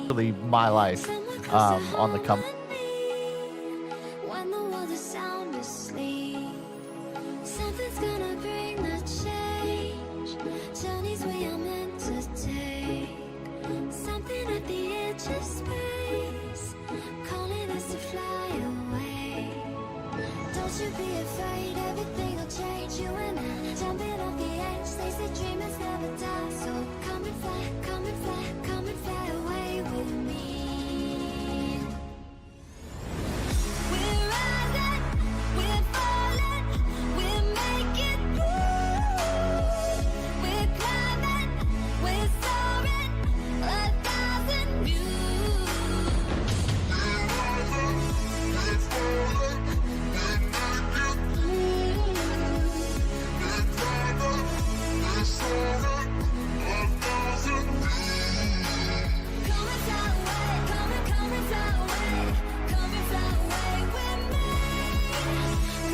Really my life on the come. When the world is sound asleep, something's gonna bring the change. Journeys we are meant to take. Something at the edge of space, calling us to fly away. Don't you be afraid, everything will change. You and I, jumping off the edge. They say dreamers never die, so come and fly, come and fly, come and fly away with me. We're rising, we're falling, we're making through. We're climbing, we're soaring, 1,000 views. We're rising, we're falling, we're making through. We're climbing, we're soaring, 1,000 views. Come and fly away, come and fly away, come and fly away with me.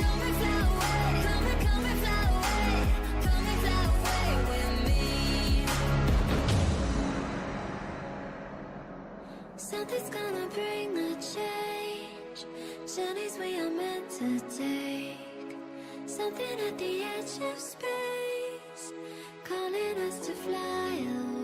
Come and fly away, come and fly away, come and fly away with me. Something's gonna bring the change. Journeys we are meant to take. Something at the edge of space, calling us to fly away.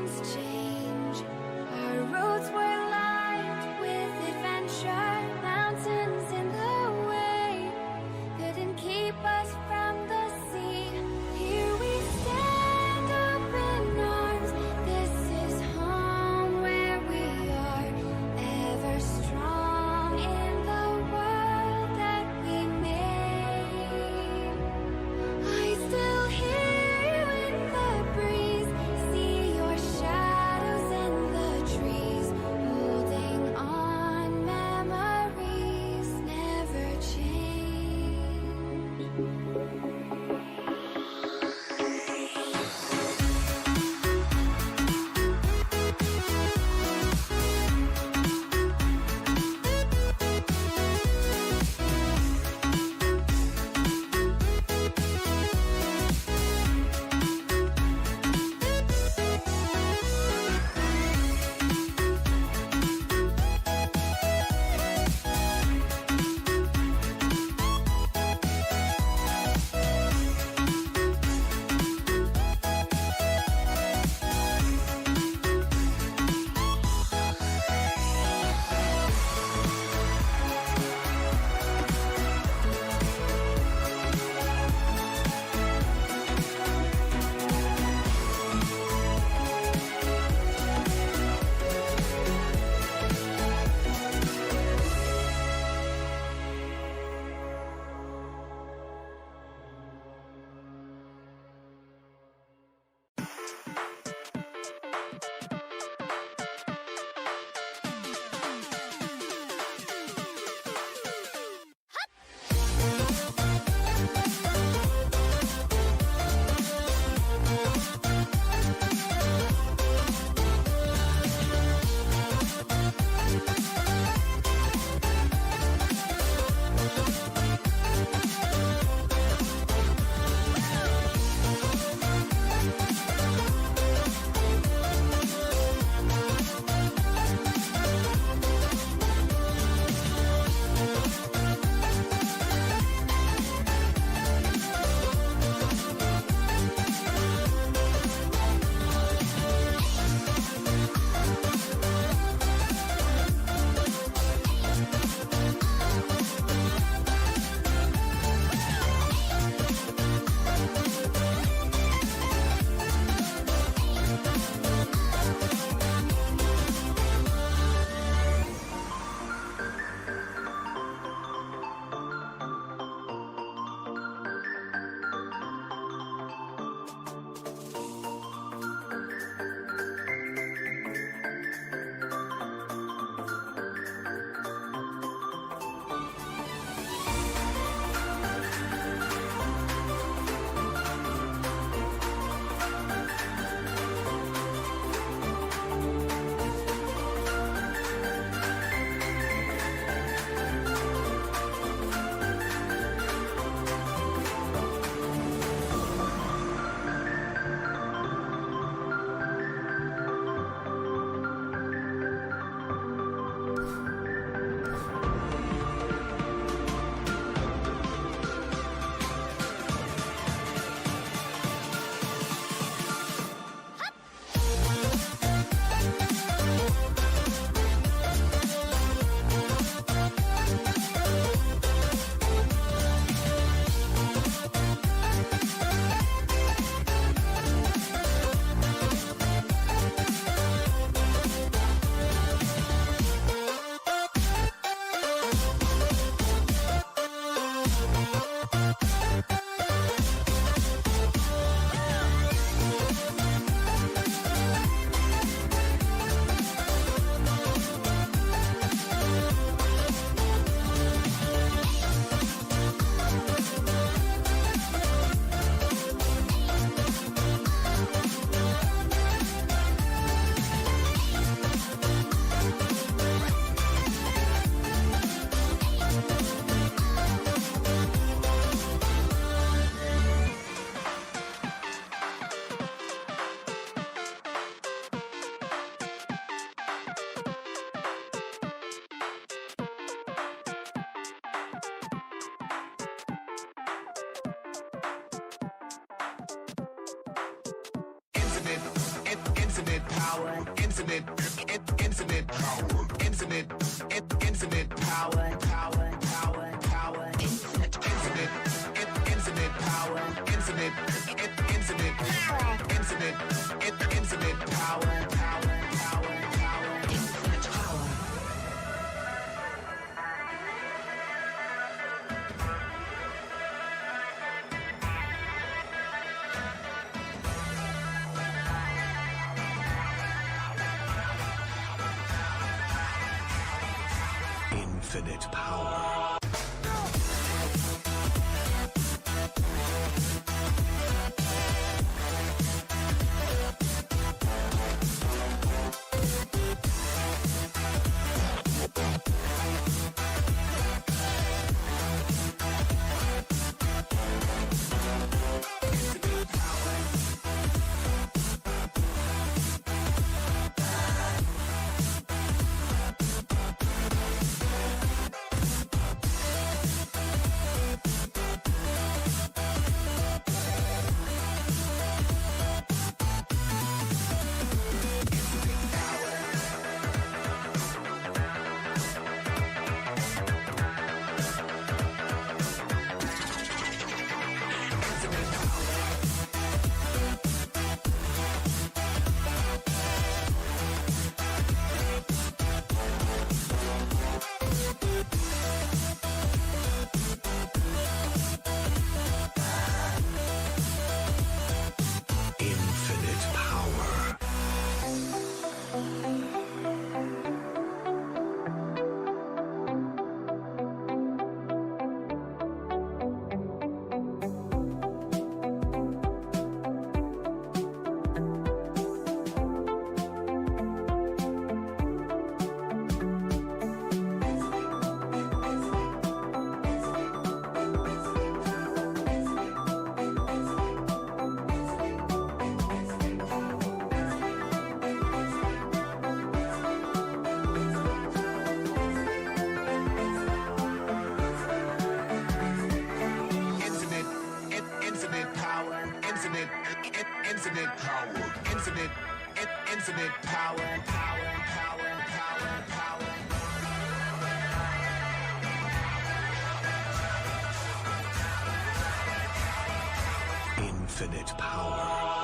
seasons change. Our roads were lined with adventure, mountains in the way couldn't keep us from the sea. Here we stand open arms. This is home where we are, ever strong in the world that we made. I still hear you in the breeze, see your shadow power, infinite, infinite power, infinite, infinite power, power, power, power, infinite, infinite, infinite power, infinite, infinite power, infinite, infinite power, power, power, power, infinite power. Infinite power. Infinite power, infinite, infinite power, power, power, power, power. Infinite power.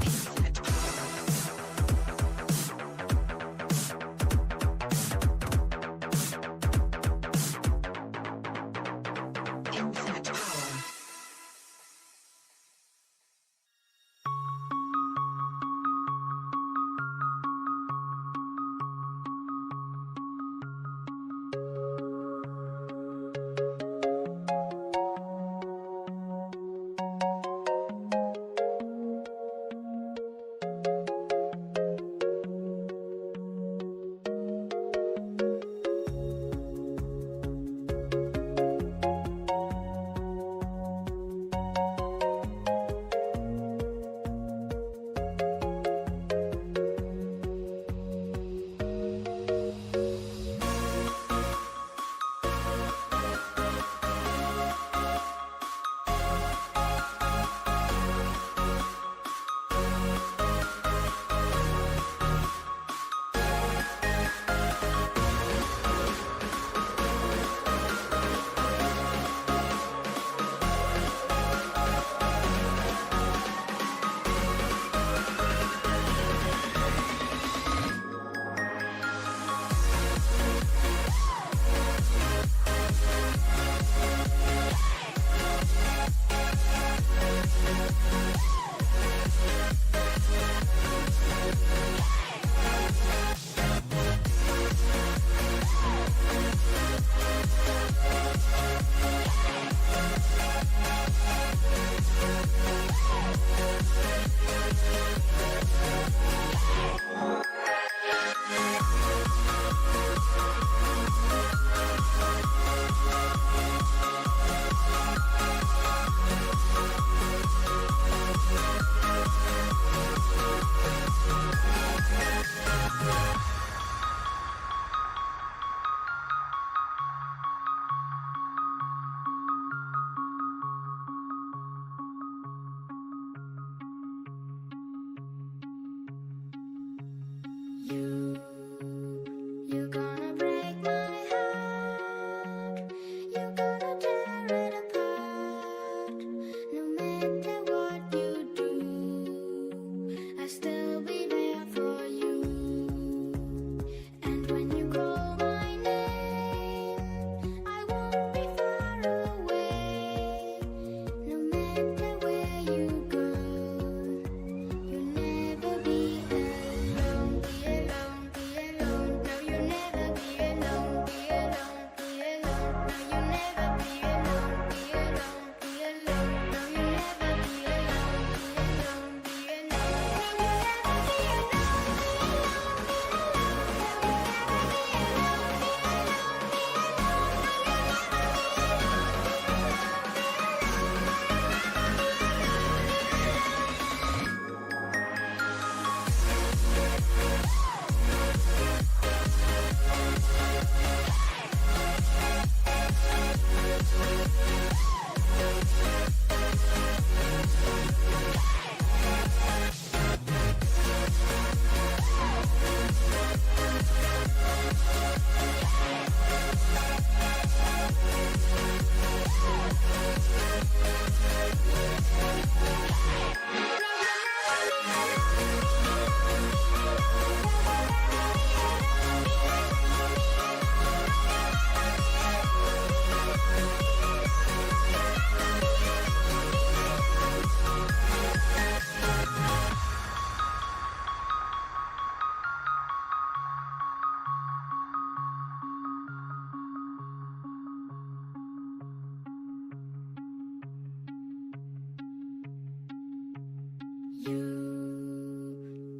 Infinite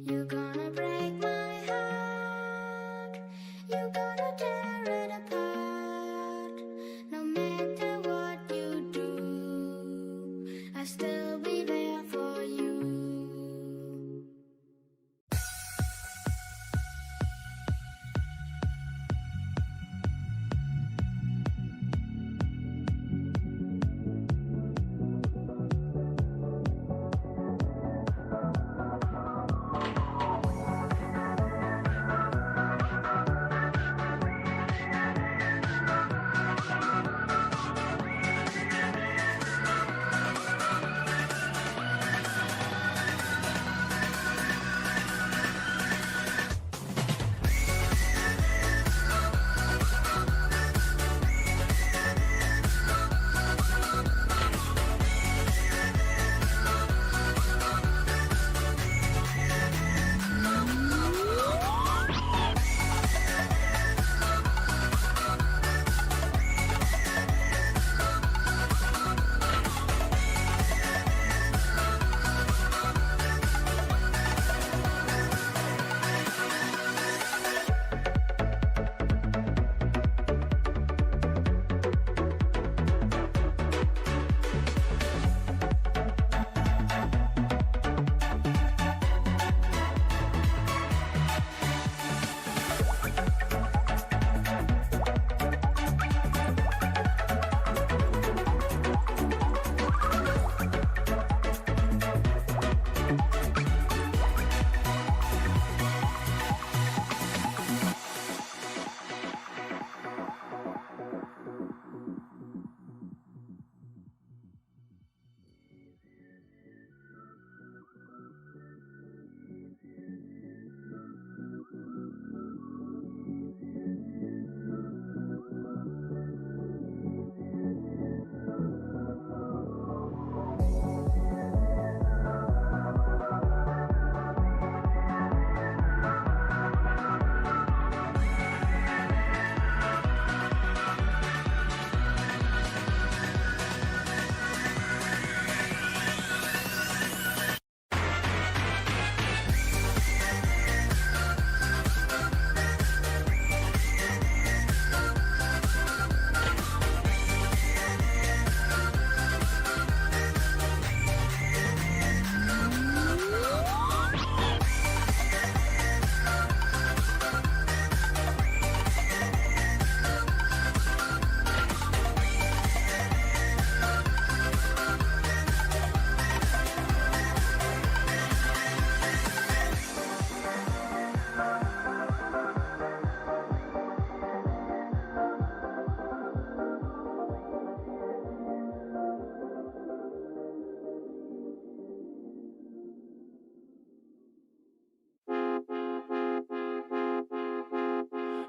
You're gonna break my heart. You're gonna tear it apart. No matter what you do, I'll still be there for you.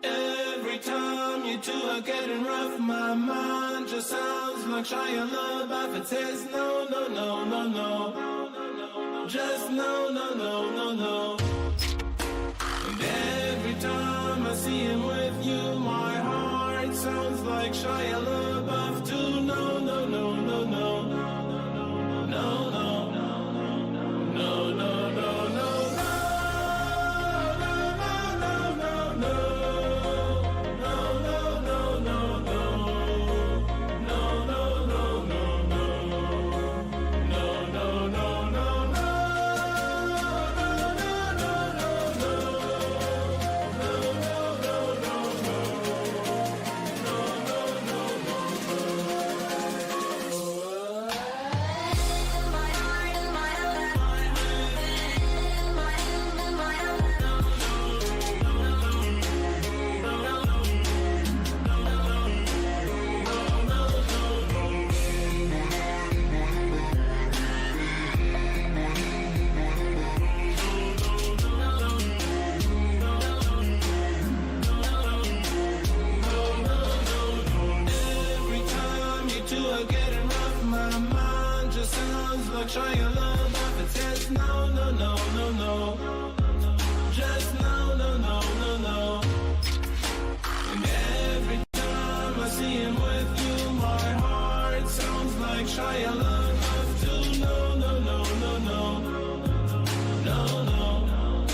Every time you two are getting rough, my mind just sounds like Shia LaBeouf. It says no, no, no, no, no, just no, no, no, no, no. And every time I see him with you, my heart sounds like Shia LaBeouf too. No, no, no, no, no, no, no, no, no, no, no, no. Shia LaBeouf, it says no, no, no, no, no, just no, no, no, no, no. And every time I see him with you, my heart sounds like Shia LaBeouf too. No, no, no, no, no, no, no, no.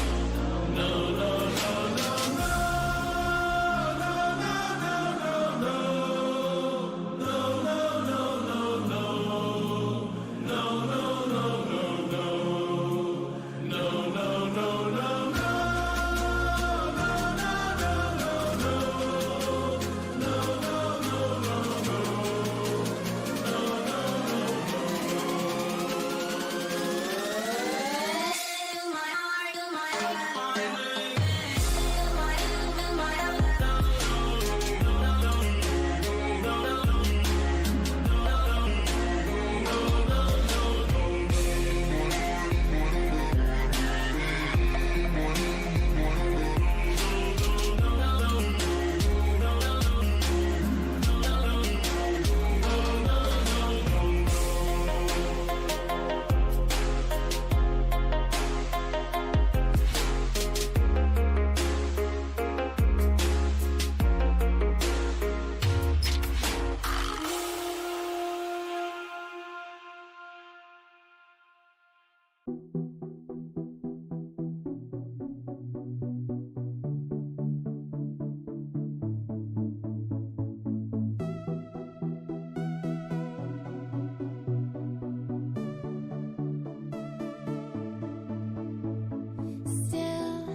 Still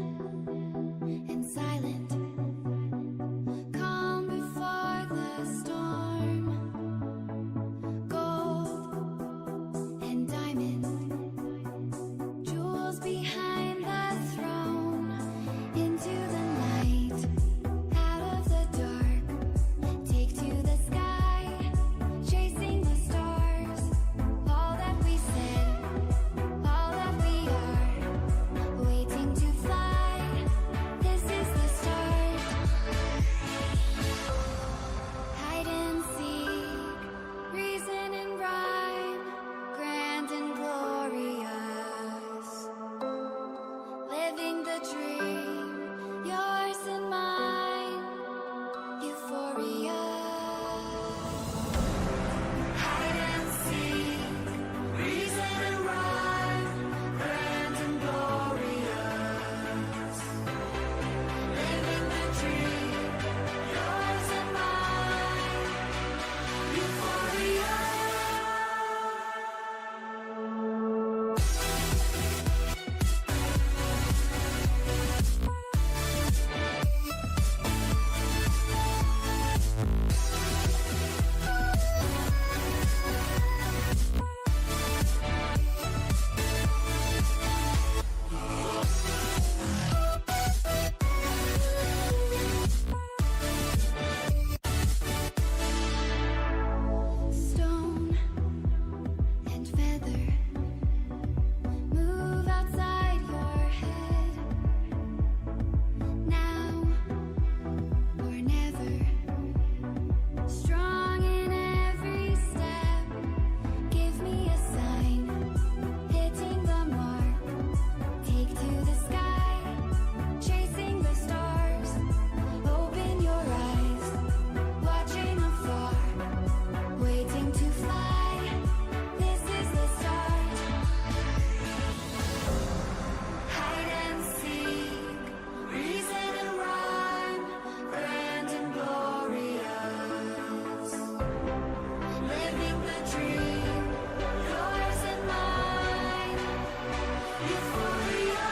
and silent, calm before the storm. Gold and diamond, jewels behind the throne. Into the night, out of the dark, take to the sky, chasing the stars. All that we said, all that we are, waiting to fly. This is the start. Hide and seek, reason and rhyme, grand and glorious. Living the dream, yours and mine, euphoria. Hide and seek, reason and rhyme, grand and glorious. Living the dream, yours and mine, euphoria. Stone and feather, move outside your head. Now or never, strong in every step. Give me a sign, hitting the mark. Take to the sky, chasing the stars. Open your eyes, watching afar, waiting to fly. This is the start. Hide and seek, reason and rhyme, grand and glorious. Living the dream, yours and mine, euphoria.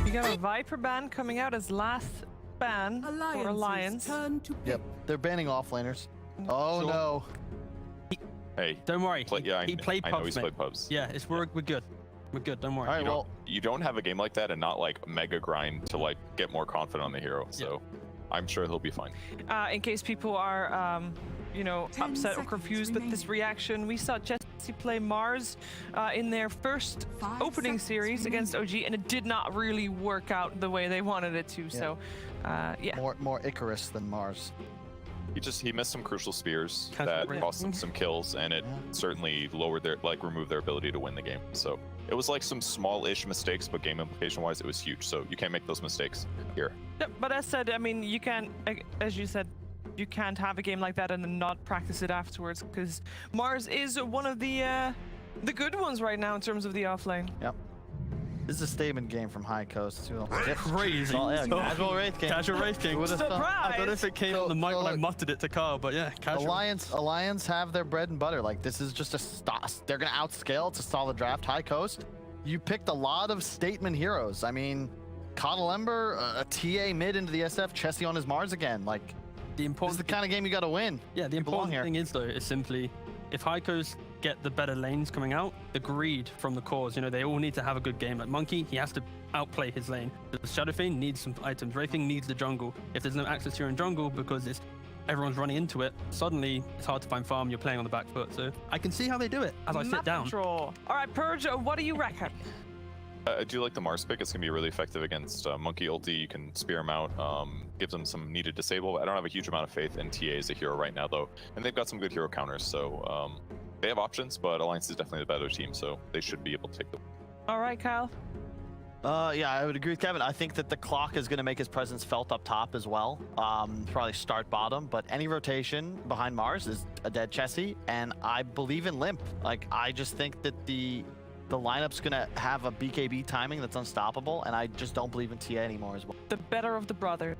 You got a Viper ban coming out as last ban for Alliance. Turn to Yep, they're banning offlaners. Oh Sure. no. Hey, Don't worry. yeah, he played I know pubs, he's mate. played pubs. Yeah, we're good. We're good. Don't worry. All right, well, You don't have a game like that and not like mega grind to like get more confident on the hero. So I'm sure he'll be fine. In case people are, you know, 10 upset or seconds confused with this remaining. reaction, we saw Jess to play Mars in their first opening series against OG, and it did not really work out the way they wanted it to. So, yeah. More Icarus than Mars. He missed some crucial spears Catch that it. cost them some kills, and it certainly lowered removed their ability to win the game. So it was like some small-ish mistakes, but game implication-wise, it was huge. So you can't make those mistakes here. Yep, but as said, I mean, you can't, as you said, you can't have a game like that and then not practice it afterwards, because Mars is one of the good ones right now in terms of the offlane. Yep. This is a statement game from High Coast too. Crazy. Oh, yeah, casual Wraith King. Casual Wraith King. Who would've thought? I don't know if it came on the mic when I muttered it to Carl, but yeah, casual. Alliance have their bread and butter. Like, this is just they're gonna outscale. It's a solid draft. High Coast, you picked a lot of statement heroes. I mean, Coddle Ember, a TA mid into the SF, Chessie on his Mars again. Like, The important this is the kind of game you got to win. Yeah, the You belong important here. thing is though, is simply if High Coast get the better lanes coming out, the greed from the cores, you know, they all need to have a good game. Like Monkey, he has to outplay his lane. The Shadow Fiend needs some items. Wraithing needs the jungle. If there's no access to your own jungle because everyone's running into it, suddenly it's hard to find farm. You're playing on the back foot. So I can see how they do it as I sit Map down. control. All right, Purge, what do you reckon? I do like the Mars pick. It's going to be really effective against Monkey ulti. You can spear him out, gives them some needed disable. I don't have a huge amount of faith in TA as a hero right now, though. And they've got some good hero counters, so they have options, but Alliance is definitely the better team, so they should be able to take them. All right, Kyle. Yeah, I would agree with Kevin. I think that the clock is going to make his presence felt up top as well. Probably start bottom, but any rotation behind Mars is a dead Chessie, and I believe in Limp. Like, I just think that the lineup's going to have a BKB timing that's unstoppable, and I just don't believe in TA anymore as well. The better of the brothers.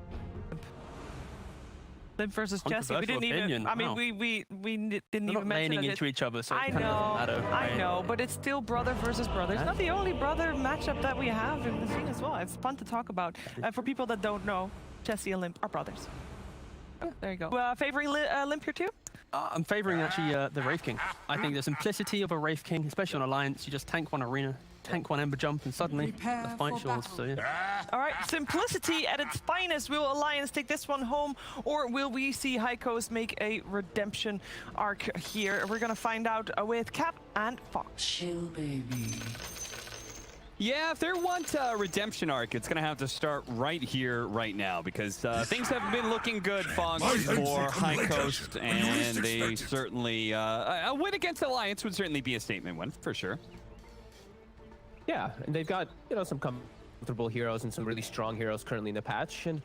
Limp versus Chessie. We didn't even. Opinion. I mean, Wow. we didn't They're even not mention laning it. into each other, so it I kind of know, doesn't matter. I right? know, but it's still brother versus brother. It's not the only brother matchup that we have in the scene as well. It's fun to talk about. For people that don't know, Chessie and Limp are brothers. Oh, there you go. Favoring Limp here too? I'm favoring actually the Wraith King. I think the simplicity of a Wraith King, especially on Alliance, you just tank one arena, tank one Ember jump, and suddenly the fight's yours. So yeah. All right, simplicity at its finest. Will Alliance take this one home, or will we see High Coast make a redemption arc here? We're gonna find out with Cap and Fox. Chill, baby. Yeah, if they want a redemption arc, it's going to have to start right here, right now, because things haven't been looking good, Fox, for High Coast, and they certainly, a win against Alliance would certainly be a statement win, for sure. Yeah, and they've got, some comfortable heroes and some really strong heroes currently in the patch, and,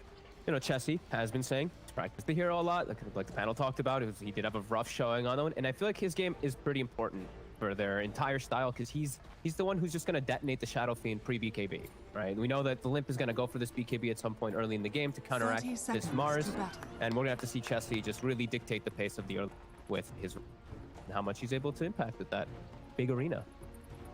Chessie has been saying he's practiced the hero a lot, like the panel talked about, he did have a rough showing on that one, and I feel like his game is pretty important for their entire style, because he's the one who's just going to detonate the Shadow Fiend pre-BKB, right? We know that the Limp is going to go for this BKB at some point early in the game to counteract this Mars, and we're going to have to see Chessie just really dictate the pace of the early with his and how much he's able to impact with that big arena.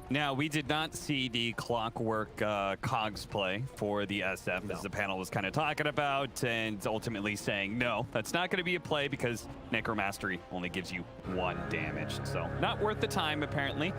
Now, we did not see the clockwork cogs play for the SF, as the panel was kind of talking about, and ultimately saying, no, that's not going to be a play because Necromastery only gives you 1 damage. So, not worth the time, apparently.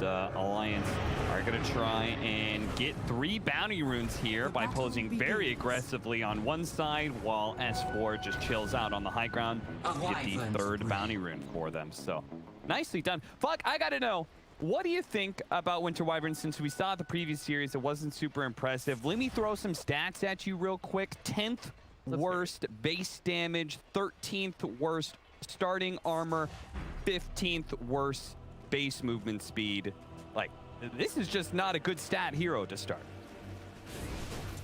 Alliance are going to try and get 3 bounty runes here by posing very aggressively on one side, while S4 just chills out on the high ground to get the 3rd bounty rune for them. So, nicely done. Fuck, I got to know. What do you think about Winter Wyvern? Since we saw the previous series, it wasn't super impressive. Let me throw some stats at you real quick. 10th worst base damage, 13th worst starting armor, 15th worst base movement speed. Like, this is just not a good stat hero to start.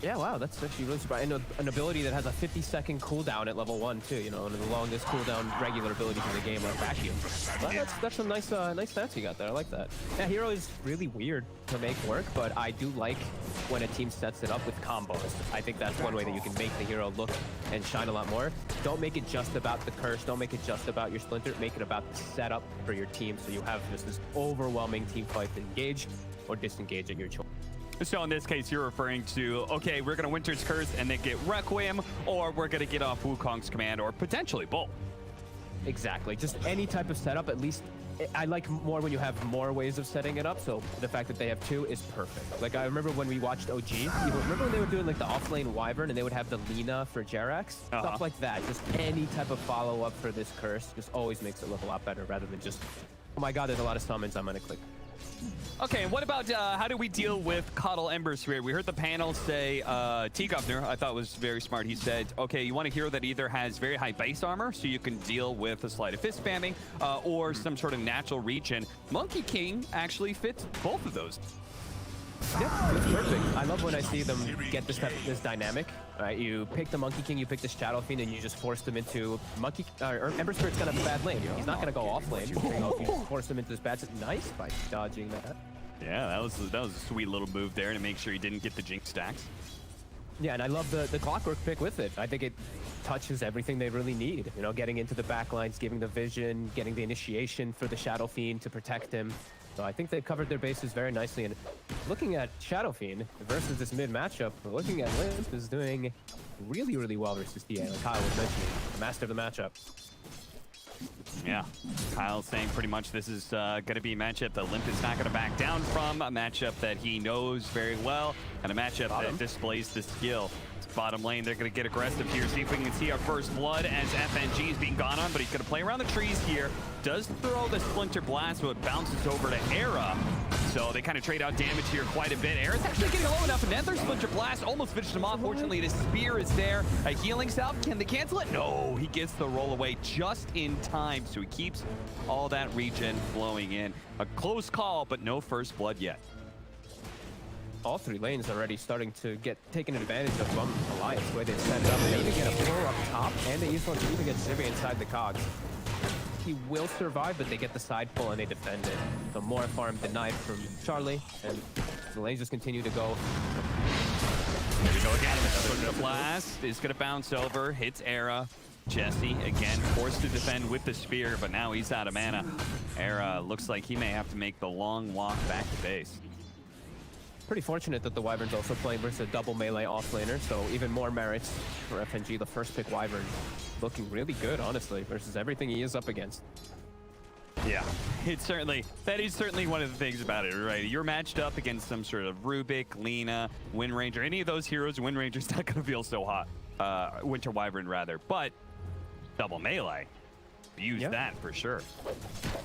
Yeah, wow, that's actually really surprising. And an ability that has a 50-second cooldown at level 1 too. One of the longest cooldown regular abilities in the game, like Vacuum. But that's a nice stats you got there. I like that. Yeah, hero is really weird to make work, but I do like when a team sets it up with combos. I think that's one way that you can make the hero look and shine a lot more. Don't make it just about the curse. Don't make it just about your splinter. Make it about the setup for your team, so you have just this overwhelming team fight to engage or disengage at your choice. So in this case, you're referring to, okay, we're going to Winter's Curse and then get Requiem, or we're going to get off Wukong's command, or potentially both. Exactly. Just any type of setup, at least. I like more when you have more ways of setting it up, so the fact that they have 2 is perfect. Like, I remember when we watched OG, remember when they were doing like the offlane Wyvern and they would have the Lina for Jerax? Stuff like that. Just any type of follow-up for this curse just always makes it look a lot better rather than just Oh my god, there's a lot of summons. I'm gonna click. Okay, and what about how do we deal with Coddle Ember Spirit? We heard the panel say, T-Governor, I thought was very smart. He said, okay, you want a hero that either has very high base armor, so you can deal with a sleight of fist spamming, or some sort of natural regen. Monkey King actually fits both of those. Yeah, it's perfect. I love when I see them get this dynamic. Right, you pick the Monkey King, you pick the Shadow Fiend, and you just force them into or Ember Spirit's gonna have a bad lane. He's not gonna go off lane. You just force them into this bad. Nice by dodging that. Yeah, that was a sweet little move there to make sure he didn't get the Jinx stacks. Yeah, and I love the Clockwork pick with it. I think it touches everything they really need. You know, getting into the backlines, giving the vision, getting the initiation for the Shadow Fiend to protect him. So I think they've covered their bases very nicely. And looking at Shadow Fiend versus this mid matchup, looking at Limp is doing really, really well versus TA, like Kyle was mentioning, the master of the matchup. Yeah, Kyle's saying pretty much this is going to be a matchup that Limp is not going to back down from, a matchup that he knows very well, and a matchup that displays the skill. Bottom lane, they're going to get aggressive here. See if we can see our first blood as FNG is being gone on, but he's going to play around the trees here. Does throw the Splinter Blast, but bounces over to Era. So they kind of trade out damage here quite a bit. Era's actually getting low enough. Another Splinter Blast almost finished him off. Fortunately, his spear is there. A healing salve. Can they cancel it? No, he gets the roll away just in time. So he keeps all that regen flowing in. A close call, but no first blood yet. All three lanes already starting to get taken advantage of Alliance, the way they set it up. They even get a pull up top, and they use one to even get Zivy inside the cogs. He will survive, but they get the side pull and they defend it. So more farm denied from Charlie, and the lanes just continue to go. Here we go again. The blast is going to bounce over, hits Era. Jesse, again, forced to defend with the spear, but now he's out of mana. Era looks like he may have to make the long walk back to base. Pretty fortunate that the Wyvern's also playing versus a double melee offlaner, so even more merits for FNG. The first pick Wyvern looking really good, honestly, versus everything he is up against. Yeah, that is certainly one of the things about it, right? You're matched up against some sort of Rubik, Lina, Wind Ranger, any of those heroes. Wind Ranger's not going to feel so hot. Winter Wyvern, rather, but double melee. Use that for sure.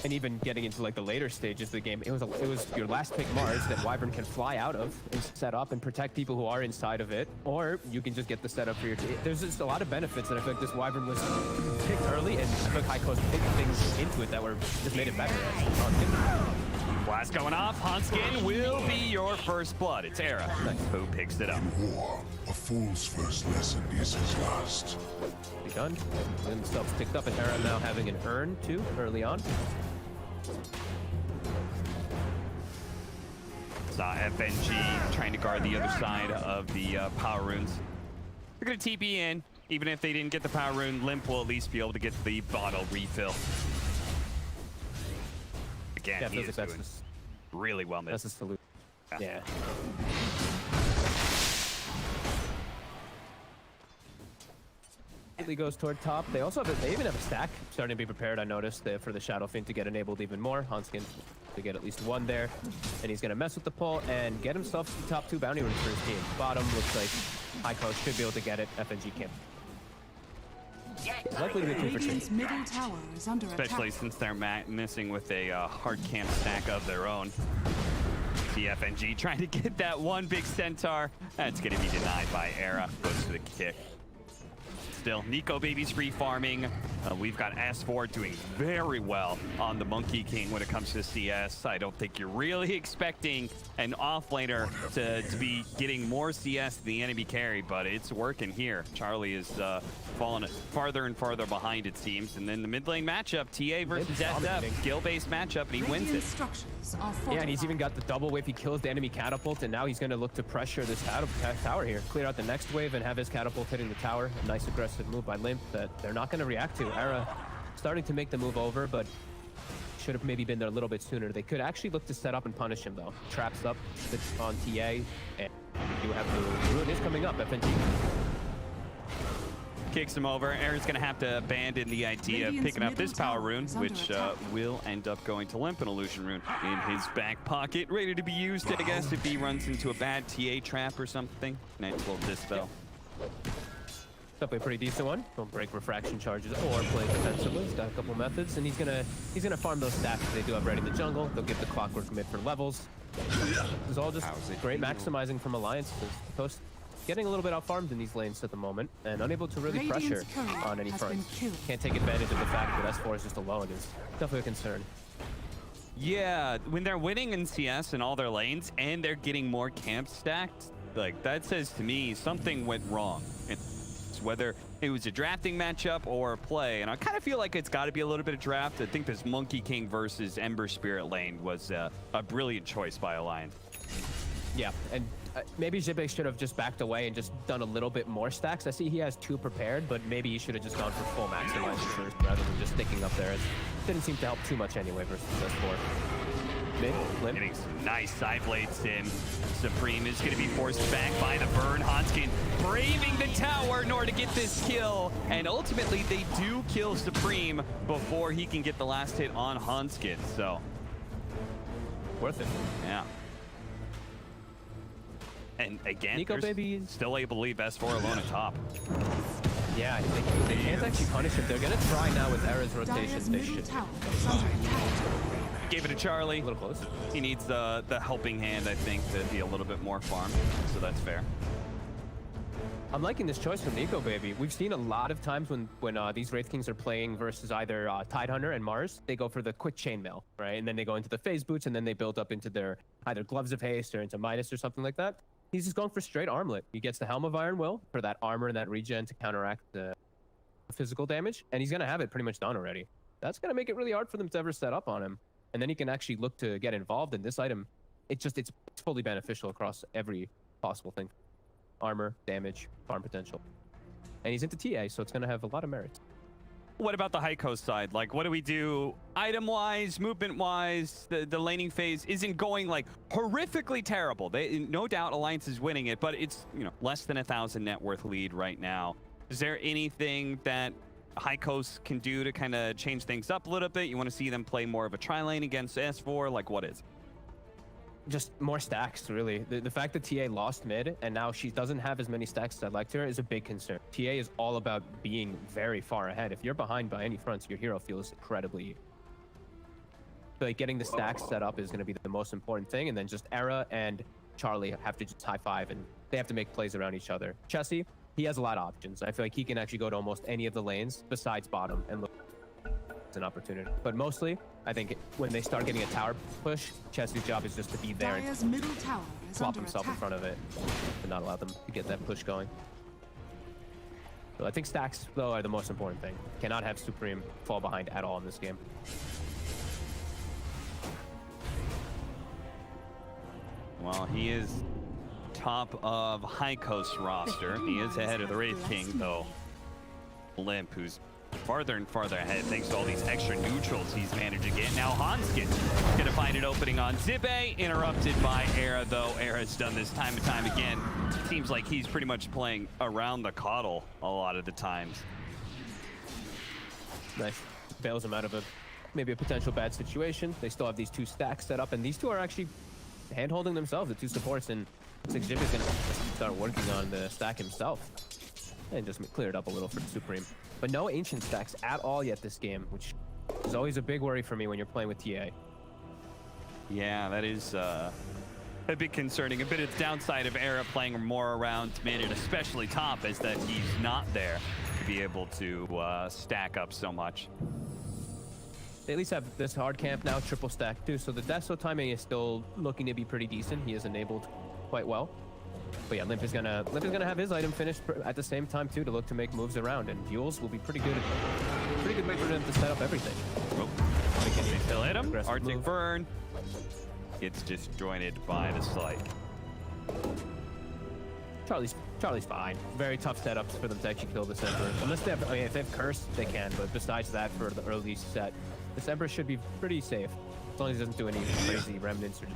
And even getting into like the later stages of the game, it was your last pick Mars that Wyvern can fly out of and set up and protect people who are inside of it, or you can just get the setup for your team. There's just a lot of benefits, and I feel like this Wyvern was picked early, and I feel like High Coast picked things into it that were just made it better. Blast going off. Hanskin will be your first blood. It's Era who picks it up. In war, a fool's first lesson is his last. Begun. Themselves picked up, and Era now having an urn too early on. Saw FNG trying to guard the other side of the power runes. They're going to TP in. Even if they didn't get the power rune, Limp will at least be able to get the bottle refill. Again, he is doing really well. That's a salute. Yeah. Goes toward top. They also have they even have a stack starting to be prepared. I noticed for the Shadow Fiend to get enabled even more. Hanskin to get at least one there, and he's gonna mess with the pull and get himself the top 2 bounty runes for his team. Bottom looks like High Coast should be able to get it. FNG can't. Likely to be 2 for 2. Middle tower is under especially attack. Since they're missing with a hard camp stack of their own. The FNG trying to get that one big centaur. That's gonna be denied by Era. Goes to the kick. Still, Nico Baby's free farming. We've got S4 doing very well on the Monkey King when it comes to CS. I don't think you're really expecting an offlaner to be getting more CS than the enemy carry, but it's working here. Charlie is falling farther and farther behind, it seems. And then the mid lane matchup, TA versus SF, skill-based matchup, and he wins it. Yeah, and he's even got the double wave. He kills the enemy catapult, and now he's going to look to pressure this tower here. Clear out the next wave and have his catapult hitting the tower. A nice aggressive move by Limp that they're not going to react to. Era starting to make the move over, but should have maybe been there a little bit sooner. They could actually look to set up and punish him, though. Traps up on TA, and you have the rune is coming up. FNG kicks him over. Aaron's going to have to abandon the idea of picking up this power rune, which will end up going to Limp, an illusion rune in his back pocket, ready to be used, I guess, if he runs into a bad TA trap or something. Nice little dispel. Definitely a pretty decent one. Don't break refraction charges or play defensively. He's got a couple methods, and he's gonna farm those stacks that they do have right in the jungle. They'll give the clockwork mid for levels. This is all just great maximizing from Alliance. Coast getting a little bit out-farmed in these lanes at the moment, and unable to really pressure on any front. Can't take advantage of the fact that S4 is just alone is definitely a concern. Yeah, when they're winning in CS in all their lanes and they're getting more camps stacked, like that says to me something went wrong. It's whether it was a drafting matchup or a play, and I kind of feel like it's got to be a little bit of draft. I think this Monkey King versus Ember Spirit lane was a brilliant choice by Alliance. Yeah, and maybe Zibe should have just backed away and just done a little bit more stacks. I see he has 2 prepared, but maybe he should have just gone for full maximizer first rather than just sticking up there. It didn't seem to help too much anyway versus S4. Mid, Limp. Getting some nice side blades in. Supreme is going to be forced back by the burn. Hanskin braving the tower in order to get this kill. And ultimately, they do kill Supreme before he can get the last hit on Hanskin. So, worth it. Yeah. And again, Nico Baby still able to leave S4 alone at top. Yeah, they can't actually punish him. They're going to try now with Era's rotation. They should. Gave it to Charlie. A little close. He needs the helping hand, I think, to be a little bit more farmed. So that's fair. I'm liking this choice from Nico Baby. We've seen a lot of times when these Wraith Kings are playing versus either Tidehunter and Mars, they go for the quick chainmail, right? And then they go into the phase boots, and then they build up into their either Gloves of Haste or into Midas or something like that. He's just going for straight armlet. He gets the Helm of Iron Will for that armor and that regen to counteract the physical damage, and he's going to have it pretty much done already. That's going to make it really hard for them to ever set up on him. And then he can actually look to get involved in this item. It's fully beneficial across every possible thing. Armor, damage, farm potential. And he's into TA, so it's going to have a lot of merits. What about the high coast side? Like, what do we do item-wise, movement-wise? The laning phase isn't going, like, horrifically terrible. No doubt Alliance is winning it, but it's, less than 1,000 net worth lead right now. Is there anything that high coast can do to kind of change things up a little bit? You want to see them play more of a tri-lane against S4? Like, what is? Just more stacks, really. The fact that TA lost mid and now she doesn't have as many stacks as I'd like to her is a big concern. TA is all about being very far ahead. If you're behind by any fronts, your hero feels incredibly. Like getting the stacks set up is going to be the most important thing, and then just Era and Charlie have to just high five and they have to make plays around each other. Chessie, he has a lot of options. I feel like he can actually go to almost any of the lanes besides bottom and look. It's an opportunity, but mostly I think when they start getting a tower push, Chessie's job is just to be there and middle tower is flop under himself in attack. front of it and not allow them to get that push going. So I think stacks though are the most important thing. Cannot have Supreme fall behind at all in this game. Well, he is top of High Coast roster. He is ahead of the Wraith King, though. Limp, who's farther and farther ahead thanks to all these extra neutrals he's managed to get. Now Hanskin gonna find an opening on Zibe, interrupted by Era, though Era's done this time and time again. Seems like he's pretty much playing around the coddle a lot of the times. Nice. Bails him out of maybe a potential bad situation. They still have these 2 stacks set up, and these 2 are actually hand-holding themselves, the 2 supports, and Six Jib is gonna start working on the stack himself. And just clear it up a little for the Supreme. But no ancient stacks at all yet this game, which is always a big worry for me when you're playing with TA. Yeah, that is a bit concerning. A bit of the downside of Era playing more around mid and especially top is that he's not there to be able to stack up so much. They at least have this hard camp now, triple stack too, so the Deso timing is still looking to be pretty decent. He is enabled quite well. But yeah, Limp is gonna have his item finished at the same time too to look to make moves around, and Duels will be pretty good way for them to set up everything. Oh, they still hit him. Aggressive Arctic move. Burn gets disjointed by the Slight. Charlie's fine. Very tough setups for them to actually kill this Emperor. Unless they have, if they have Curse, they can. But besides that, for the early set, this Emperor should be pretty safe as long as he doesn't do any crazy remnants or.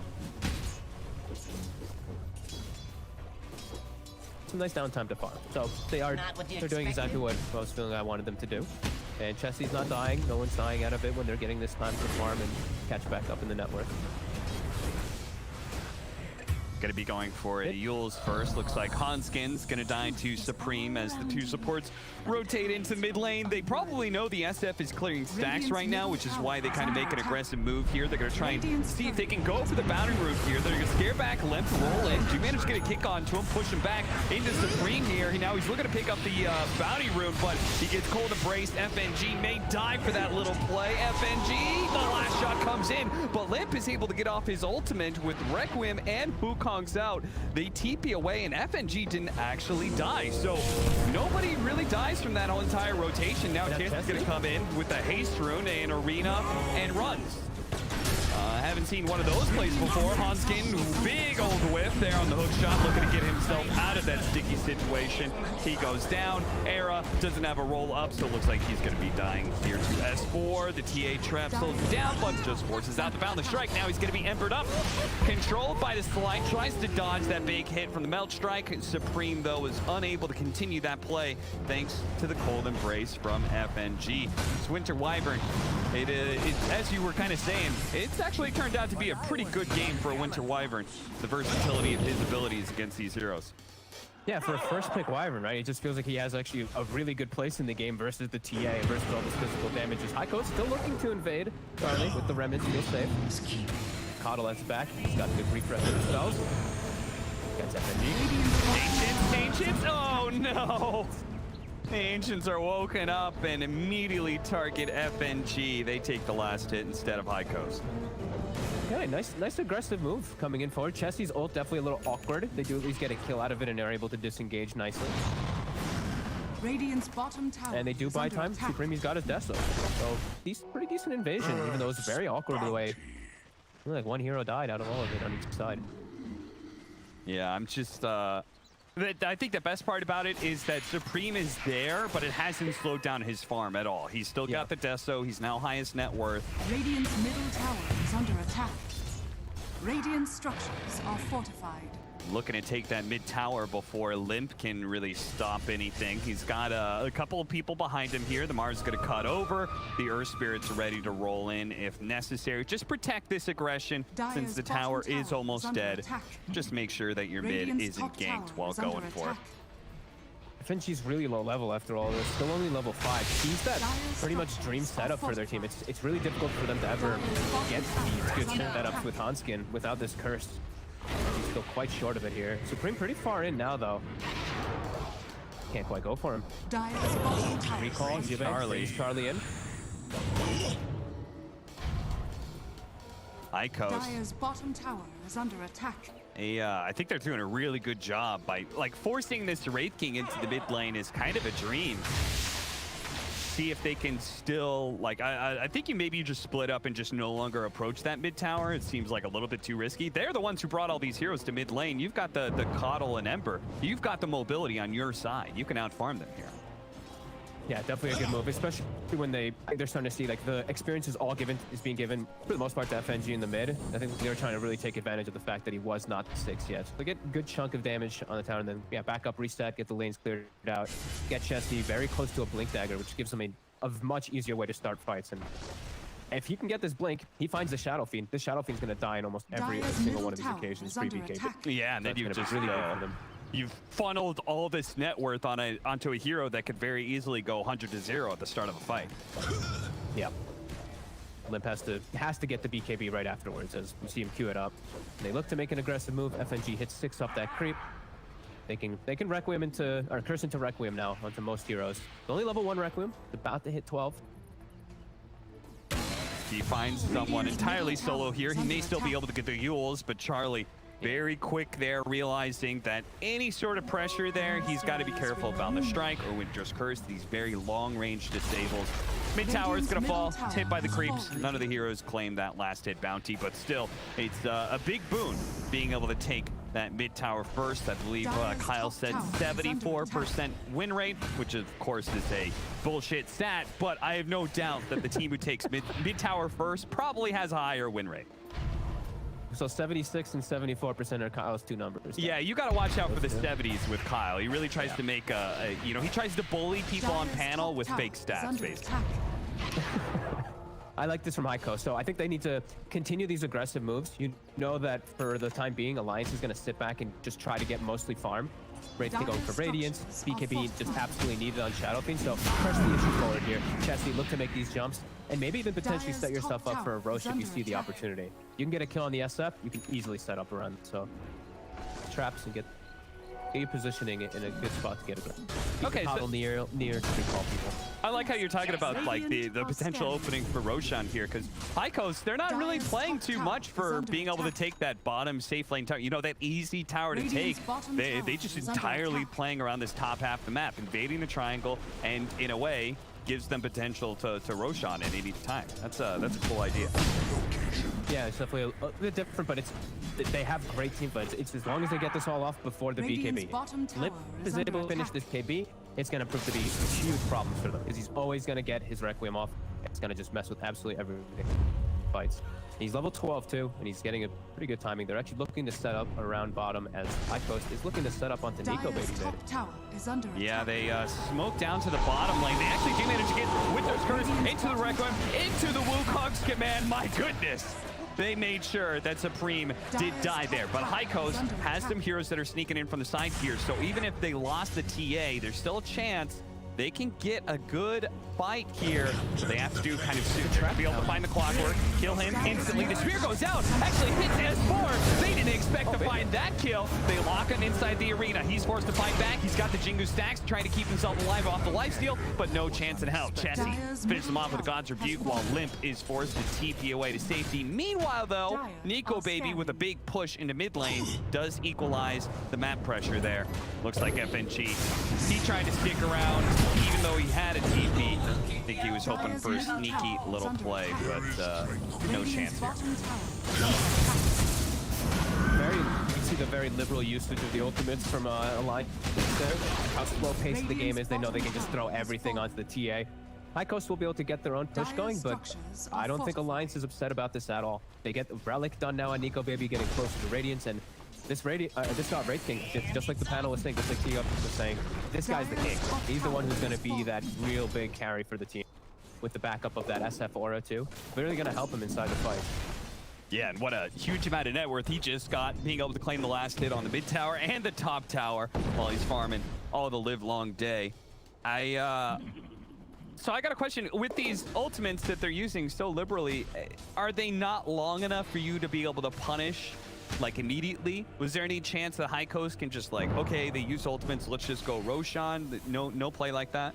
Some nice downtime to farm. So they're doing exactly what I was feeling I wanted them to do. And Chessie's not dying. No one's dying out of it when they're getting this time to farm and catch back up in the network. going to be going for a Yules first. Looks like Hanskin's going to die to Supreme as the two supports rotate into mid lane. They probably know the SF is clearing stacks right now, which is why they kind of make an aggressive move here. They're going to try and see if they can go for the boundary route here. They're going to scare back Limp, roll in. Do manage to get a kick onto him, push him back into Supreme here. Now he's looking to pick up the bounty rune, but he gets cold embraced. FNG may die for that little play. FNG, the last shot comes in, but Limp is able to get off his ultimate with Requiem and Wukong's out. They TP away, and FNG didn't actually die. So nobody really dies from that whole entire rotation. Now Chance is going to come in with the haste rune and arena and runs. Haven't seen one of those plays before. Hanskin, big old whiff there on the hook shot, looking to get himself out of that sticky situation. He goes down. Era doesn't have a roll up, so it looks like he's going to be dying here to S4. The TA trap slows him down, but just forces out the bound the strike. Now he's going to be embered up. Controlled by the slide, tries to dodge that big hit from the melt strike. Supreme, though, is unable to continue that play thanks to the cold embrace from FNG. It's Winter Wyvern. As you were kind of saying, it's actually turned out to be a pretty good game for a Winter Wyvern. The versatility of his abilities against these heroes. Yeah, for a first pick Wyvern, right? It just feels like he has actually a really good place in the game versus the TA, versus all this physical damage. Heiko still looking to invade Charlie with the remnants, feel safe. Coddle's back. He's got good refresh of spells. Gets FNG. Ancients! Oh no! The Ancients are woken up and immediately target FNG. They take the last hit instead of High Coast. Okay, nice aggressive move coming in forward. Chessie's ult definitely a little awkward. They do at least get a kill out of it and are able to disengage nicely. Radiant's bottom tower and they do buy time. Supreme, got his Deso. So pretty decent invasion, even though it's very awkward the way like one hero died out of all of it on each side. Yeah, I'm just I think the best part about it is that Supreme is there, but it hasn't slowed down his farm at all. He's still got the Deso. He's now highest net worth. Radiant's middle tower is under attack. Radiant structures are fortified. Looking to take that mid tower before Limp can really stop anything. He's got a couple of people behind him here. The Mars is going to cut over. The Earth Spirit's ready to roll in if necessary. Just protect this aggression since the tower is almost dead. Just make sure that your mid isn't ganked while going for it. FNG's really low level after all this. Still only level 5. Seems that pretty much dream setup for their team. It's really difficult for them to ever get these good setups with Hanskin without this curse. He's still quite short of it here. Supreme pretty far in now, though. Can't quite go for him. Recall, Charlie in. Dire's bottom tower is under attack. I think they're doing a really good job by forcing this Wraith King into the mid lane is kind of a dream. See if they can still I think maybe you just split up and just no longer approach that mid tower. It seems like a little bit too risky. They're the ones who brought all these heroes to mid lane. You've got the Coddle and Ember. You've got the mobility on your side. You can outfarm them here. Yeah, definitely a good move, especially when they're starting to see the experience is being given for the most part to FNG in the mid. I think they're trying to really take advantage of the fact that he was not 6 yet. So they get a good chunk of damage on the tower, and then back up, reset, get the lanes cleared out, get Chessie very close to a blink dagger, which gives him a much easier way to start fights. And if he can get this blink, he finds the Shadow Fiend. This Shadow Fiend's going to die in almost every single one of these occasions pre-BK. Yeah, and then you just really you've funneled all this net worth onto a hero that could very easily go 100-0 at the start of a fight. Yep. Limp has to get the BKB right afterwards as we see him queue it up. And they look to make an aggressive move. FNG hits 6 up that creep. They can Requiem or curse into Requiem now onto most heroes. It's only level 1 Requiem. It's about to hit 12. He finds someone entirely solo here. He may still be able to get the Yules, but Charlie very quick there, realizing that any sort of pressure there, he's got to be careful about the strike or Winter's Curse, these very long-range disables. Mid tower is going to fall, it's hit by the creeps. None of the heroes claim that last hit bounty, but still, it's a big boon being able to take that mid tower first. I believe Kyle said 74% win rate, which of course is a bullshit stat, but I have no doubt that the team who takes mid tower first probably has a higher win rate. So 76 and 74% are Kyle's 2 numbers. Yeah, you got to watch out for the 70s with Kyle. He really tries to make he tries to bully people on panel with fake stats, basically. I like this from High Coast. So I think they need to continue these aggressive moves. You know that for the time being, Alliance is going to sit back and just try to get mostly farm. Wraith going for Radiance. BKB just absolutely needed on Shadow Fiend. So press the issue forward here. Chessie, look to make these jumps. And maybe even potentially set yourself up for a Roche if you see the opportunity. You can get a kill on the SF. You can easily set up a run. So traps and get your positioning in a good spot to get a grab. Okay, so near to recall people. I like how you're talking about like the potential opening for Roshan here, because High Coast, they're not really playing too much for being able to take that bottom safe lane tower. You know, that easy tower to take. They just entirely playing around this top half of the map, invading the triangle, and in a way gives them potential to Roshan at any time. That's a cool idea. Yeah, it's definitely a bit different, but they have great team fights. It's as long as they get this all off before the BKB. Limp is able to finish this KB, it's going to prove to be a huge problem for them, because he's always going to get his Requiem off. It's going to just mess with absolutely everything fights. He's level 12 too, and he's getting a pretty good timing. They're actually looking to set up around bottom, as High Coast is looking to set up onto Nico Baby mid. Yeah, they smoke down to the bottom lane. They actually do manage to get Winter's Curse into the Requiem, into the Wukong's command. My goodness. They made sure that Supreme did die there. But High Coast has some heroes that are sneaking in from the side here. So even if they lost the TA, there's still a chance they can get a good fight here. So they have to do kind of to be able to find the clockwork, kill him instantly. The spear goes out, actually hits S4. They didn't expect to find that kill. They lock him inside the arena. He's forced to fight back. He's got the Jingu stacks, trying to keep himself alive off the lifesteal, but no chance in hell. Chessie finishes him off with a God's Rebuke, while Limp is forced to TP away to safety. Meanwhile, though, Nico Baby with a big push into mid lane does equalize the map pressure there. Looks like FNG. He tried to stick around, even though he had a TP. I think he was hoping for a sneaky little play, but no chance here. You see the very liberal usage of the ultimates from Alliance there. How slow paced the game is. They know they can just throw everything onto the TA. High Coast will be able to get their own push going, but I don't think Alliance is upset about this at all. They get the Relic done now on Nico Baby, getting closer to Radiance, and this Wraith King, just like the panel was saying, just like T-Up was saying, this guy's the king. He's the one who's going to be that real big carry for the team, with the backup of that SF aura too. Really going to help him inside the fight. Yeah, and what a huge amount of net worth he just got, being able to claim the last hit on the mid tower and the top tower while he's farming all the live long day. So I got a question. With these ultimates that they're using so liberally, are they not long enough for you to be able to punish like immediately? Was there any chance that High Coast can just like, okay, they use ultimates, let's just go Roshan? No play like that?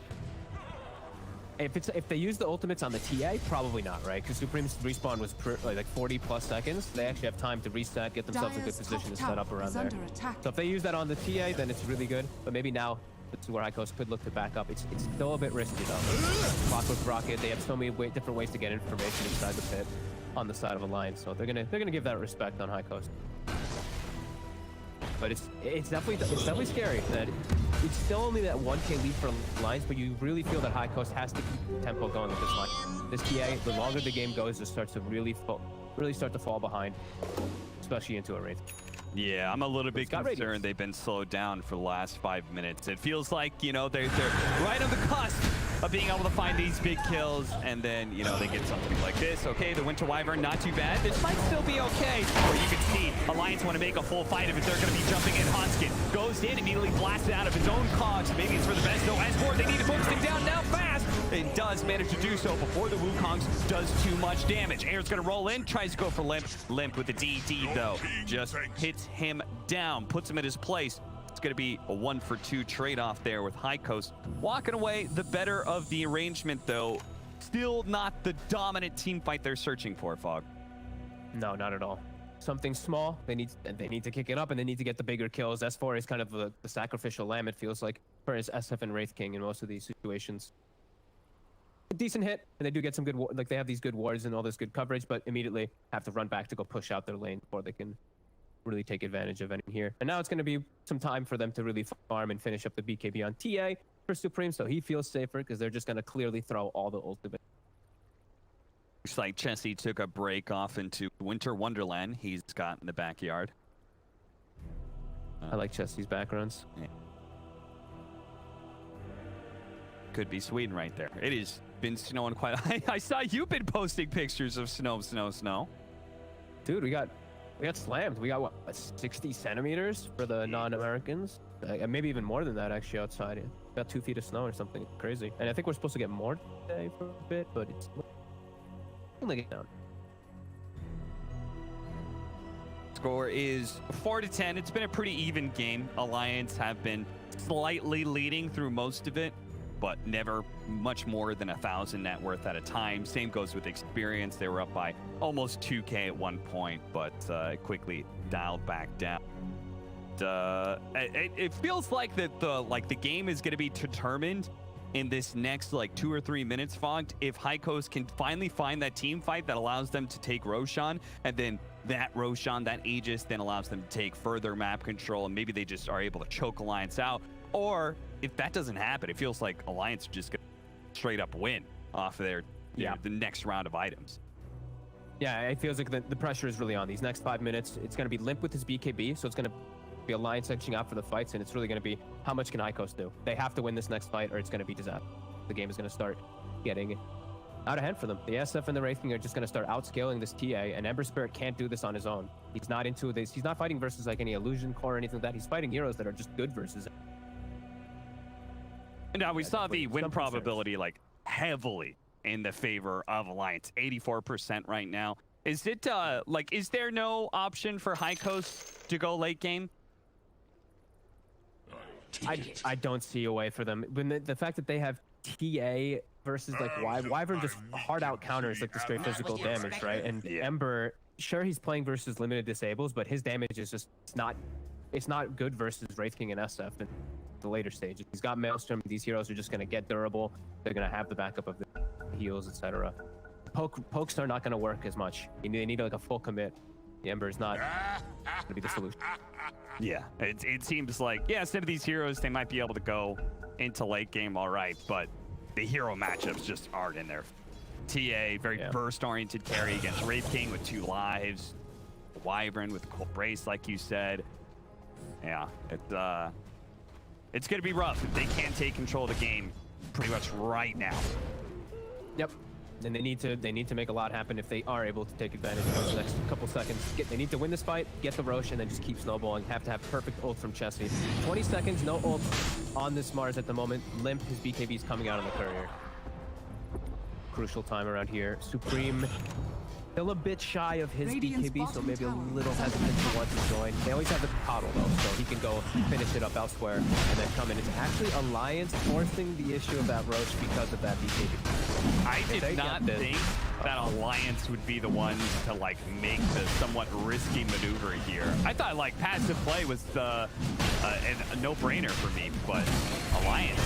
If they use the ultimates on the TA, probably not, right? Because Supreme's respawn was like 40 plus seconds. They actually have time to reset, get themselves in a good position to set up around there. So if they use that on the TA, then it's really good. But maybe now, this is where High Coast could look to back up. It's still a bit risky though. Clockwork Rocket, they have so many different ways to get information inside the pit on the side of Alliance, so they're gonna give that respect on High Coast. But it's definitely scary that it's still only that 1K lead for Alliance, but you really feel that High Coast has to keep tempo going with this line. This TA, the longer the game goes, it starts to really start to fall behind, especially into a Wraith. Yeah, I'm a little bit concerned they've been slowed down for the last 5 minutes. It feels like, you know, they're right on the cusp of being able to find these big kills, and then, you know, they get something like this. Okay, the Winter Wyvern, not too bad. This might still be okay. Or you can see Alliance want to make a full fight of it. They're going to be jumping in. Hanskin goes in, immediately blasted out of his own cogs. Maybe it's for the best, though. S4, they need to focus him down now fast. It does manage to do so before the Wukongs does too much damage. Air's going to roll in, tries to go for Limp. Limp with the DD, though. Just hits him down, puts him in his place. It's going to be a 1-for-2 trade-off there with High Coast walking away the better of the arrangement, though. Still not the dominant team fight they're searching for, Fog. No, not at all. Something small. They need to kick it up, and they need to get the bigger kills. S4 is kind of the sacrificial lamb, it feels like, for his SF and Wraith King in most of these situations. A decent hit, and they do get some good, like they have these good wards and all this good coverage, but immediately have to run back to go push out their lane before they can really take advantage of anything here. And now it's going to be some time for them to really farm and finish up the BKB on TA for Supreme, so he feels safer because they're just going to clearly throw all the ultimate. Looks like Chessie took a break off into Winter Wonderland he's got in the backyard. I like Chessie's backgrounds. Yeah. Could be Sweden right there. It is been snowing quite. I saw you've been posting pictures of snow. Dude, we got slammed. We got what, 60 centimeters for the non-Americans, maybe even more than that actually outside. Yeah. Got 2 feet of snow or something crazy. And I think we're supposed to get more today for a bit, but it's only get down. Score is 4-10. It's been a pretty even game. Alliance have been slightly leading through most of it, but never much more than 1,000 net worth at a time. Same goes with experience. They were up by almost 2K at one point, but quickly dialed back down. It feels like that the game is going to be determined in this next 2 or 3 minutes, Fogged, if Hykos can finally find that team fight that allows them to take Roshan, and then that Roshan, that Aegis, then allows them to take further map control, and maybe they just are able to choke Alliance out. Or if that doesn't happen, it feels like Alliance are just going to straight up win off of their the next round of items. Yeah, it feels like the pressure is really on. These next 5 minutes, it's going to be Limp with his BKB, so it's going to be Alliance edging out for the fights, and it's really going to be how much can Hykos do. They have to win this next fight, or it's going to be disaster. The game is going to start getting out of hand for them. The SF and the Wraith King are just going to start outscaling this TA, and Ember Spirit can't do this on his own. He's not into this. He's not fighting versus any Illusion Core or anything like that. He's fighting heroes that are just good versus him. And now we saw the win probability heavily in the favor of Alliance, 84% right now. Is it is there no option for Hykos to go late game? I don't see a way for them. When the fact that they have TA versus Wyvern just hard out counters the straight physical damage, right? And Ember, sure, he's playing versus limited disables, but his damage is just it's not good versus Wraith King and SF in the later stages. He's got Maelstrom. These heroes are just going to get durable. They're going to have the backup of the heals, etc. Pokes are not going to work as much. They need a full commit. The Ember is not going to be the solution. Yeah, it seems like, instead of these heroes, they might be able to go into late game all right, but the hero matchups just aren't in there. TA, very burst-oriented carry against Wraith King with 2 lives. Wyvern with Cold Brace, like you said. Yeah, it's going to be rough if they can't take control of the game pretty much right now. Yep. And they need to make a lot happen if they are able to take advantage of those next couple seconds. They need to win this fight, get the Rosh, and then just keep snowballing. Have to have perfect ult from Chessie. 20 seconds, no ult on this Mars at the moment. Limp, his BKB is coming out on the courier. Crucial time around here. Supreme, still a bit shy of his BKB, so maybe a little hesitant to want to join. They always have the Coddle though, so he can go finish it up elsewhere and then come in. It's actually Alliance forcing the issue of that Roach because of that BKB. I did not think that Alliance would be the ones to make the somewhat risky maneuver here. I thought passive play was a no-brainer for me, but Alliance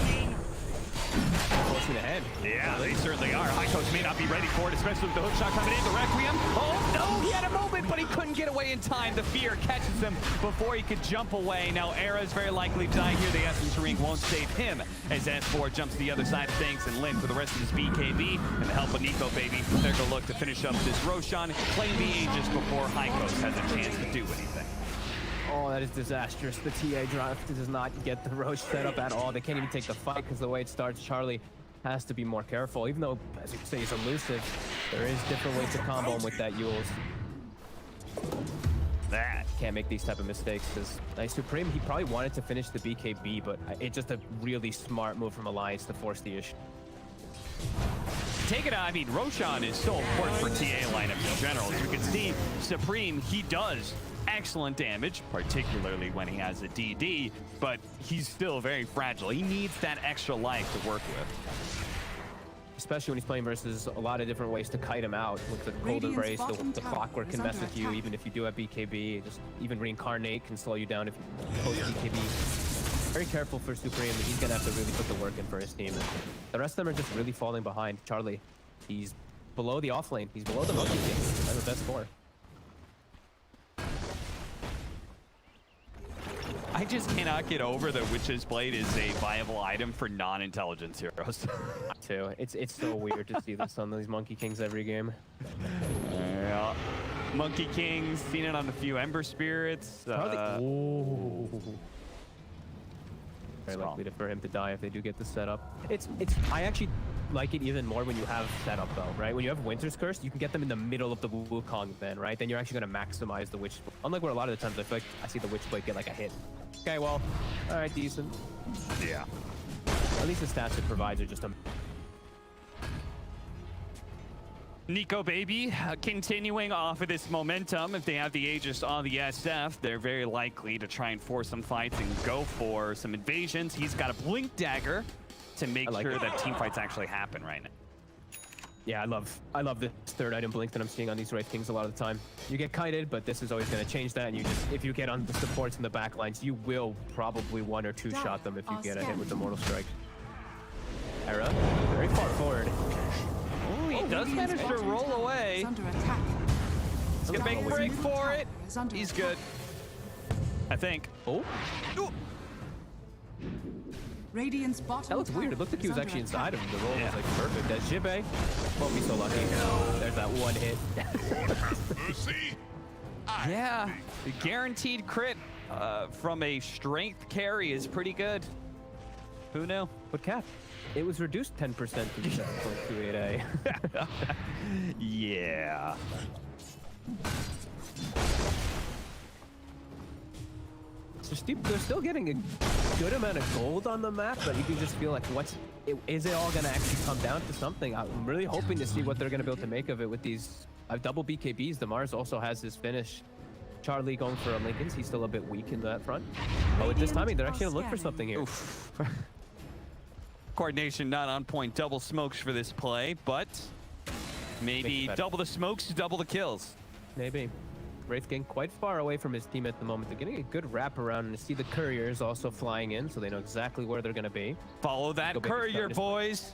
forcing ahead. Yeah, they certainly are. Hykos may not be ready for it, especially with the hook shot coming in. The Requiem. Oh no, he had a moment, but he couldn't get away in time. The fear catches him before he could jump away. Now Era is very likely to die here. The Essence Ring won't save him as S4 jumps to the other side of things, and Lin for the rest of his BKB and the help of Nico, baby. They're gonna look to finish up this Roshan, claim the Aegis before Hykos has a chance to do anything. Oh, that is disastrous. The TA draft does not get the Roche set up at all. They can't even take the fight because the way it starts, Charlie has to be more careful. Even though, as you say, he's elusive, there is different ways to combo him with that Yules. That can't make these type of mistakes. Because Supreme, he probably wanted to finish the BKB, but it's just a really smart move from Alliance to force the issue. Take it out. I mean, Roshan is so important for TA lineups in general. As you can see, Supreme, he does excellent damage, particularly when he has a DD, but he's still very fragile. He needs that extra life to work with. Especially when he's playing versus a lot of different ways to kite him out. With the Cold Embrace, the Clockwork can mess with you, even if you do have BKB. Just even Reincarnate can slow you down if you post BKB. Very careful for Supreme. He's going to have to really put the work in for his team. The rest of them are just really falling behind. Charlie, he's below the off lane. He's below the Monkey King. That's the best score. I just cannot get over that Witch's Blade is a viable item for non-intelligence heroes. Too. It's so weird to see this on these Monkey Kings every game. Yeah. Monkey Kings, seen it on a few Ember Spirits. Very likely for him to die if they do get the setup. I actually like it even more when you have setup though, right? When you have Winter's Curse, you can get them in the middle of the Wukong then, right? Then you're actually going to maximize the Witch. Unlike where a lot of the times I feel like I see the Witchblade get like a hit. Okay, well, all right, decent. Yeah. At least the stats it provides are just a... Nico Baby continuing off of this momentum. If they have the Aegis on the SF, they're very likely to try and force some fights and go for some invasions. He's got a Blink Dagger to make sure that team fights actually happen right now. Yeah, I love this third item blink that I'm seeing on these Wraith Kings a lot of the time. You get kited, but this is always going to change that. And you just, if you get on the supports in the back lines, you will probably 1 or 2 shot them if you get a hit with the Mortal Strike. Era, very far forward. Oh, he does manage to roll away. Under attack. He's gonna make a break for it. He's good. I think. Oh. Radiant's bottom That looks weird. It looked like he was actually inside of him. The roll was like perfect. That Jibe won't be so lucky. There's that one hit. Yeah, the guaranteed crit from a strength carry is pretty good. Who knew? But Cap, it was reduced 10% to 7.28A. Yeah. So they're still getting a good amount of gold on the map, but you can just feel like, is it all going to actually come down to something? I'm really hoping to see what they're going to be able to make of it with these double BKBs. The Mars also has his finish. Charlie going for a Lincoln's. He's still a bit weak in that front. But with this timing, they're actually going to look for something here. Coordination not on point. Double smokes for this play, but maybe double the smokes, double the kills. Maybe. Wraith getting quite far away from his team at the moment. They're getting a good wrap around, and to see the couriers also flying in, so they know exactly where they're going to be. Follow that courier, boys.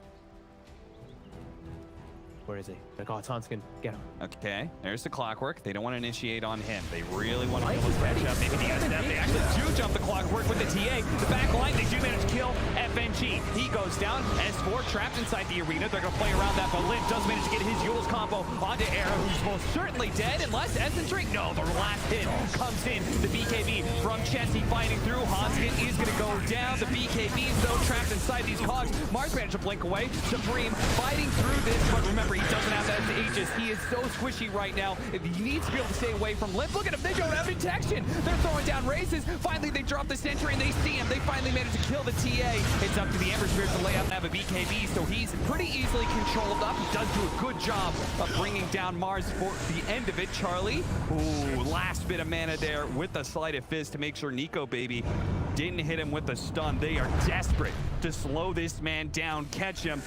Where is he? Oh, it's Hanskin. Get him. Okay, there's the clockwork. They don't want to initiate on him. They really want to kill this matchup. Maybe the SF. They actually do jump the clockwork with the TA. The back line, they do manage to kill FNG. He goes down. S4 trapped inside the arena. They're going to play around that, but Limp does manage to get his Yule's combo onto Era, who's most certainly dead, unless Essence No, the last hit comes in. The BKB from Chessie fighting through. Hanskin is going to go down. The BKBs, though, trapped inside these cogs. Mars managed to blink away. Supreme fighting through this, but remember, he doesn't have that Aegis. He is so squishy right now. He needs to be able to stay away from Limp. Look at him. They don't have detection. They're throwing down races. Finally, they drop the sentry and they see him. They finally manage to kill the TA. It's up to the Ember Spirit to lay out and have a BKB, so he's pretty easily controlled up. He does do a good job of bringing down Mars for the end of it. Charlie, ooh, last bit of mana there with the Sleight of Fist to make sure Nico Baby didn't hit him with the stun. They are desperate to slow this man down, catch him.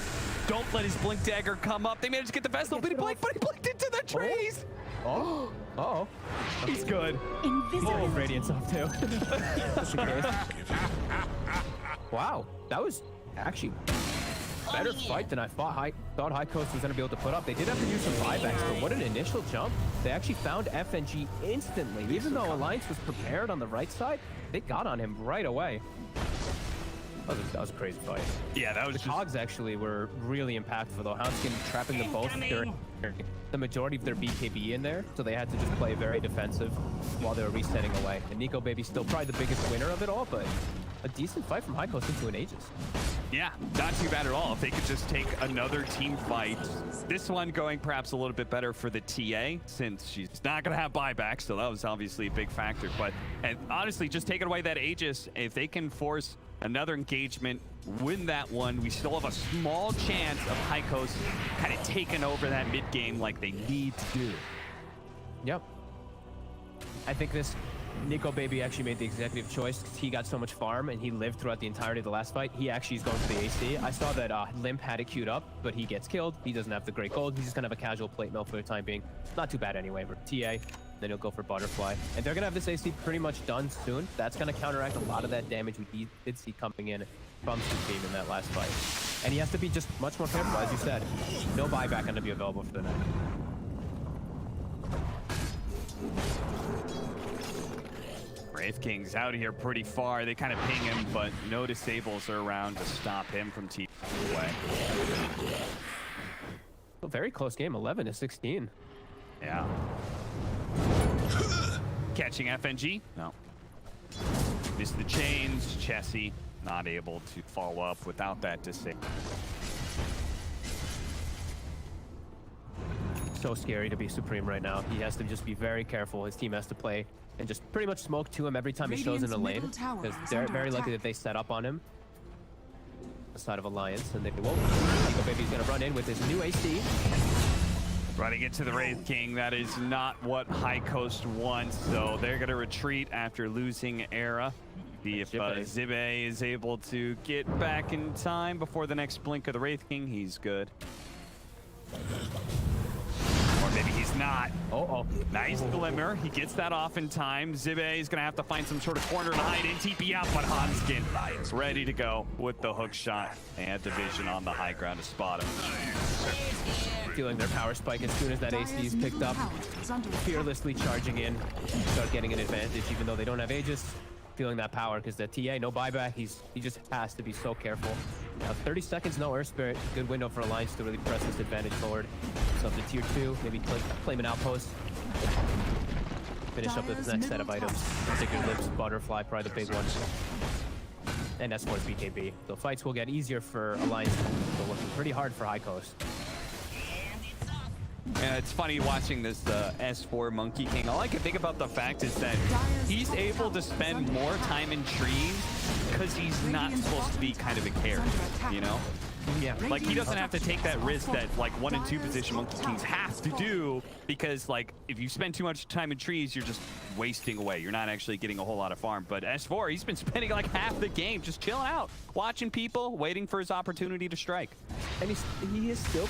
Don't let his Blink Dagger come up. They managed to get the Vestal, but he blinked into the trees. Uh-oh. He's good. Oh, Radiant's off too. Wow, that was actually a better fight than I thought High Coast was going to be able to put up. They did have to use some buybacks, but what an initial jump. They actually found FNG instantly. Even though Alliance was prepared on the right side, they got on him right away. That was a crazy fight. Yeah, that was the cogs actually were really impactful though. Hanskin trapping them both during the majority of their BKB in there, so they had to just play very defensive while they were resetting away. And Nico Baby still probably the biggest winner of it all, but a decent fight from High Coast into an Aegis. Yeah, not too bad at all. If they could just take another team fight. This one going perhaps a little bit better for the TA since she's not going to have buybacks, so that was obviously a big factor. But and honestly, just taking away that Aegis, if they can force another engagement, win that one, we still have a small chance of High Coast kind of taking over that mid game like they need to do. Yep. I think this Nico Baby actually made the executive choice because he got so much farm and he lived throughout the entirety of the last fight. He actually is going to the AC. I saw that Limp had it queued up, but he gets killed. He doesn't have the great gold. He's just going to have a casual plate mill for the time being. Not too bad anyway for TA. Then he'll go for Butterfly. And they're going to have this AC pretty much done soon. That's going to counteract a lot of that damage we did see coming in from Supreme in that last fight. And he has to be just much more careful, as you said. No buyback going to be available for the night. Wraith King's out here pretty far. They kind of ping him, but no disables are around to stop him from teaming away. A very close game, 11-16. Yeah. Catching FNG? No. Missed the chains. Chessie not able to follow up without that disable. so scary to be Supreme right now. He has to just be very careful. His team has to play and just pretty much smoke to him every time he shows in a lane. Because they're very lucky that they set up on him. The side of Alliance, and they won't. Nico Baby's gonna run in with his new AC. Running into the Wraith King, that is not what High Coast wants, so they're gonna retreat after losing Era. See if Zibe is able to get back in time before the next blink of the Wraith King. He's good. Or maybe he's not. Nice glimmer. He gets that off in time. Zibe is going to have to find some sort of corner to hide in. TP out, but Hanskin ready to go with the hook shot. And Division on the high ground to spot him. Feeling their power spike as soon as that AC is picked up. Fearlessly charging in. Start getting an advantage even though they don't have Aegis. Feeling that power because the TA, no buyback. He just has to be so careful. Now 30 seconds, no Earth Spirit. Good window for Alliance to really press this advantage forward. So up to tier 2, maybe claim an outpost. Finish up with the next set of items. Sacred Lips, Butterfly, probably the big ones. And S4's BKB. So fights will get easier for Alliance. They're looking pretty hard for High Coast. Yeah, it's funny watching this S4 Monkey King. All I can think about the fact is that he's able to spend more time in trees because he's not supposed to be kind of a carry, you know? Yeah. Like, he doesn't have to take that risk that, like, 1 and 2 position Monkey Kings have to do because, like, if you spend too much time in trees, you're just wasting away. You're not actually getting a whole lot of farm. But S4, he's been spending, like, half the game just chilling out, watching people, waiting for his opportunity to strike. And he's still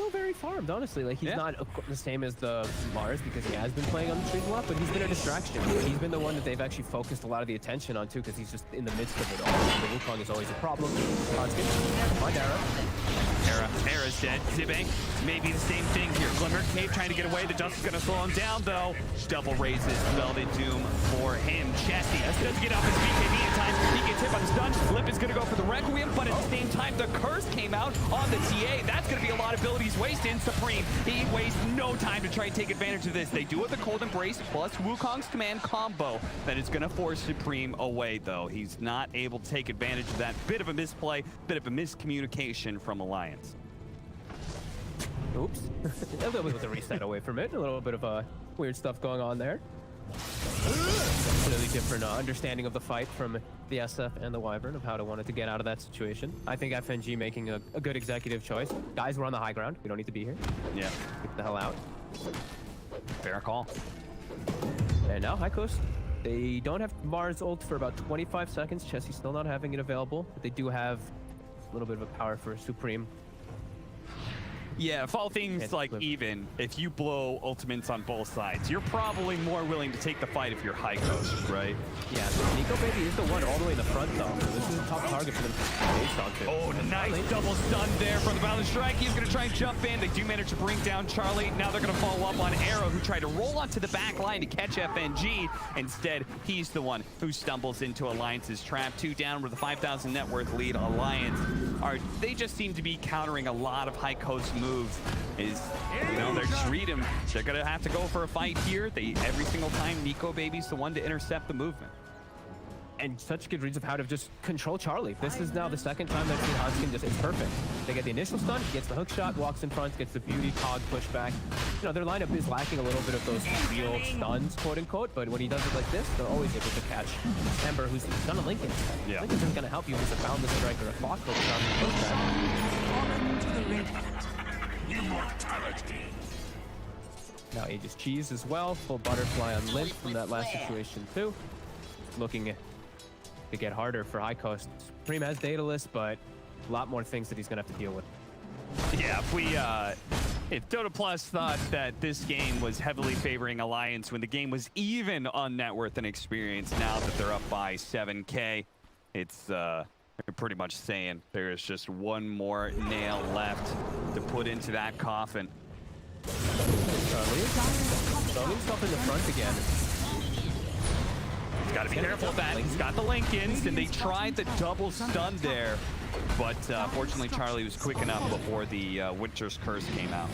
very farmed, honestly. Like, he's not the same as the Mars because he has been playing on the trees a lot, but he's been a distraction. He's been the one that they've actually focused a lot of the attention on, too, because he's just in the midst of it all. The Wukong is always a problem. Find Era. Era's dead. Zibe, maybe the same thing here. Glimmer, Cave trying to get away. The dust is going to slow him down, though. Double raises, Melted Doom for him. Chesty doesn't get off his BKB in time. He gets hit by the stun. Lip is going to go for the Requiem, but at the same time, the curse came out on the TA. That's going to be a lot of abilities wasted. Supreme, he wastes no time to try and take advantage of this. They do it the Cold Embrace plus Wukong's command combo. That is going to force Supreme away, though. He's not able to take advantage of that. Bit of a misplay, bit of a miscommunication from Alliance. Oops. A little bit of a reset away from it. A little bit of weird stuff going on there. Completely different understanding of the fight from the SF and the Wyvern of how to want to get out of that situation. I think FNG making a good executive choice. Guys, we're on the high ground. We don't need to be here. Yeah. Get the hell out. Fair call. And now High Coast. They don't have Mars ult for about 25 seconds. Chessie's still not having it available, but they do have a little bit of a power for Supreme. Yeah, if all things like even, if you blow ultimates on both sides, you're probably more willing to take the fight if you're High Coast, right? Yeah, so Nico Baby is the one all the way in the front though. So this is a tough target for them to base onto. Oh, nice double stun there from the Balance Strike. He's going to try and jump in. They do manage to bring down Charlie. Now they're going to follow up on Arrow, who tried to roll onto the back line to catch FNG. Instead, he's the one who stumbles into Alliance's trap. 2 down with a 5,000 net worth lead. Alliance they just seem to be countering a lot of High Coast moves. They're just read him. They're gonna have to go for a fight here. Every single time Nico Baby's the one to intercept the movement. And such good reads of how to just control Charlie. This is now the second time that Hanskin it's perfect. They get the initial stun, he gets the hook shot, walks in front, gets the beauty cog pushback. You know, their lineup is lacking a little bit of those real stuns, quote unquote, but when he does it like this, they're always able to catch Ember, who's gonna Lincoln. Yeah. Lincoln isn't gonna help you with a boundless strike or a clock hook shot and pushback. Fallen to the radiant. Immortality. Now Aegis Cheese as well, full butterfly on Limp from that last situation too. Looking to get harder for High Coast. Supreme has Daedalus, but a lot more things that he's gonna have to deal with. Yeah, if Dota Plus thought that this game was heavily favoring Alliance when the game was even on net worth and experience, now that they're up by 7K, it's they're pretty much saying there is just one more nail left to put into that coffin. Throwing himself in the front again. He's got to be careful of that. He's got the Lincolns, and they tried the double stun there. But fortunately, Charlie was quick enough before the Winter's Curse came out.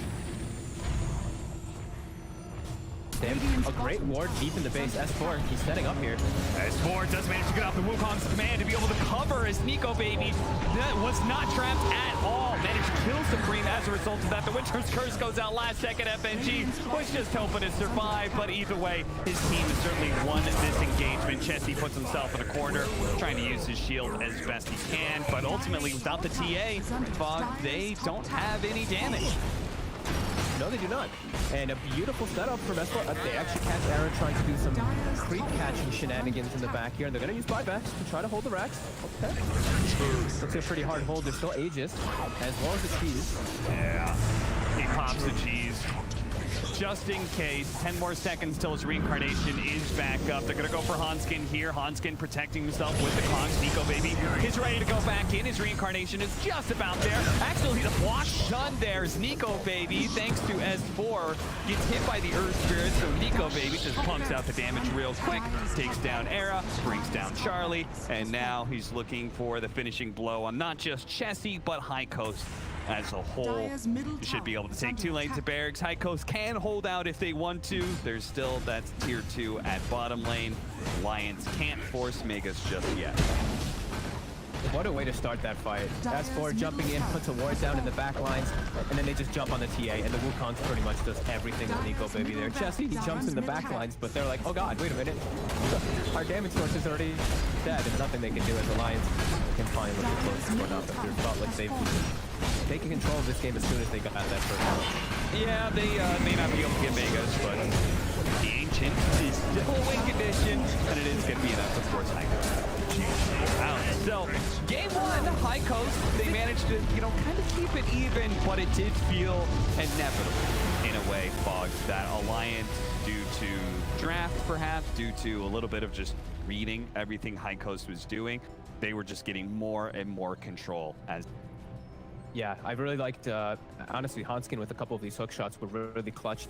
him. A great ward deep in the base. S4, he's setting up here. S4 does manage to get off the Wukong's command to be able to cover as Nico Baby that was not trapped at all. Managed to kill Supreme as a result of that. The Winter's Curse goes out last second. FNG was just hoping to survive, but either way, his team has certainly won this engagement. Chessie puts himself in a corner, trying to use his shield as best he can, but ultimately without the TA, Fog, they don't have any damage. No, they do not. And a beautiful setup from S4. They actually catch Aaron trying to do some creep catching shenanigans in the back here, and they're going to use buybacks to try to hold the racks. Okay. Looks like a pretty hard hold. They're still Aegis, as well as the cheese. Yeah, he pops the cheese. Just in case, 10 more seconds till his reincarnation is back up. They're gonna go for Hanskin here. Hanskin protecting himself with the clogs. Nico Baby is ready to go back in. His reincarnation is just about there. Actually, the block done there is Nico Baby, thanks to S4. Gets hit by the Earth Spirit, so Nico Baby just pumps out the damage real quick. Takes down Era, brings down Charlie, and now he's looking for the finishing blow on not just Chessie, but High Coast as a whole. You should be able to take 2 lanes of barracks. High Coast can hold out if they want to. There's still that tier 2 at bottom lane. Alliance can't force Megas just yet. What a way to start that fight. S4 jumping in, puts a ward down in the back lines, and then they just jump on the TA, and the Wukong pretty much does everything with Nico Baby there. Chessie, he jumps in the back lines, but they're like, oh god, wait a minute. Our damage source is already dead. There's nothing they can do as Alliance can finally look at close this one up. It felt like they've taken control of this game as soon as they got that first one. Yeah, they may not be able to get Megas, but the Ancient is still a win condition, and it is going to be enough, of course, High Coast. Wow. So, game 1, High Coast, they managed to, kind of keep it even, but it did feel inevitable in a way, Fog, that Alliance, due to draft perhaps, due to a little bit of just reading everything High Coast was doing, they were just getting more and more control as. Yeah, I really liked, honestly, Hanskin with a couple of these hook shots were really clutch.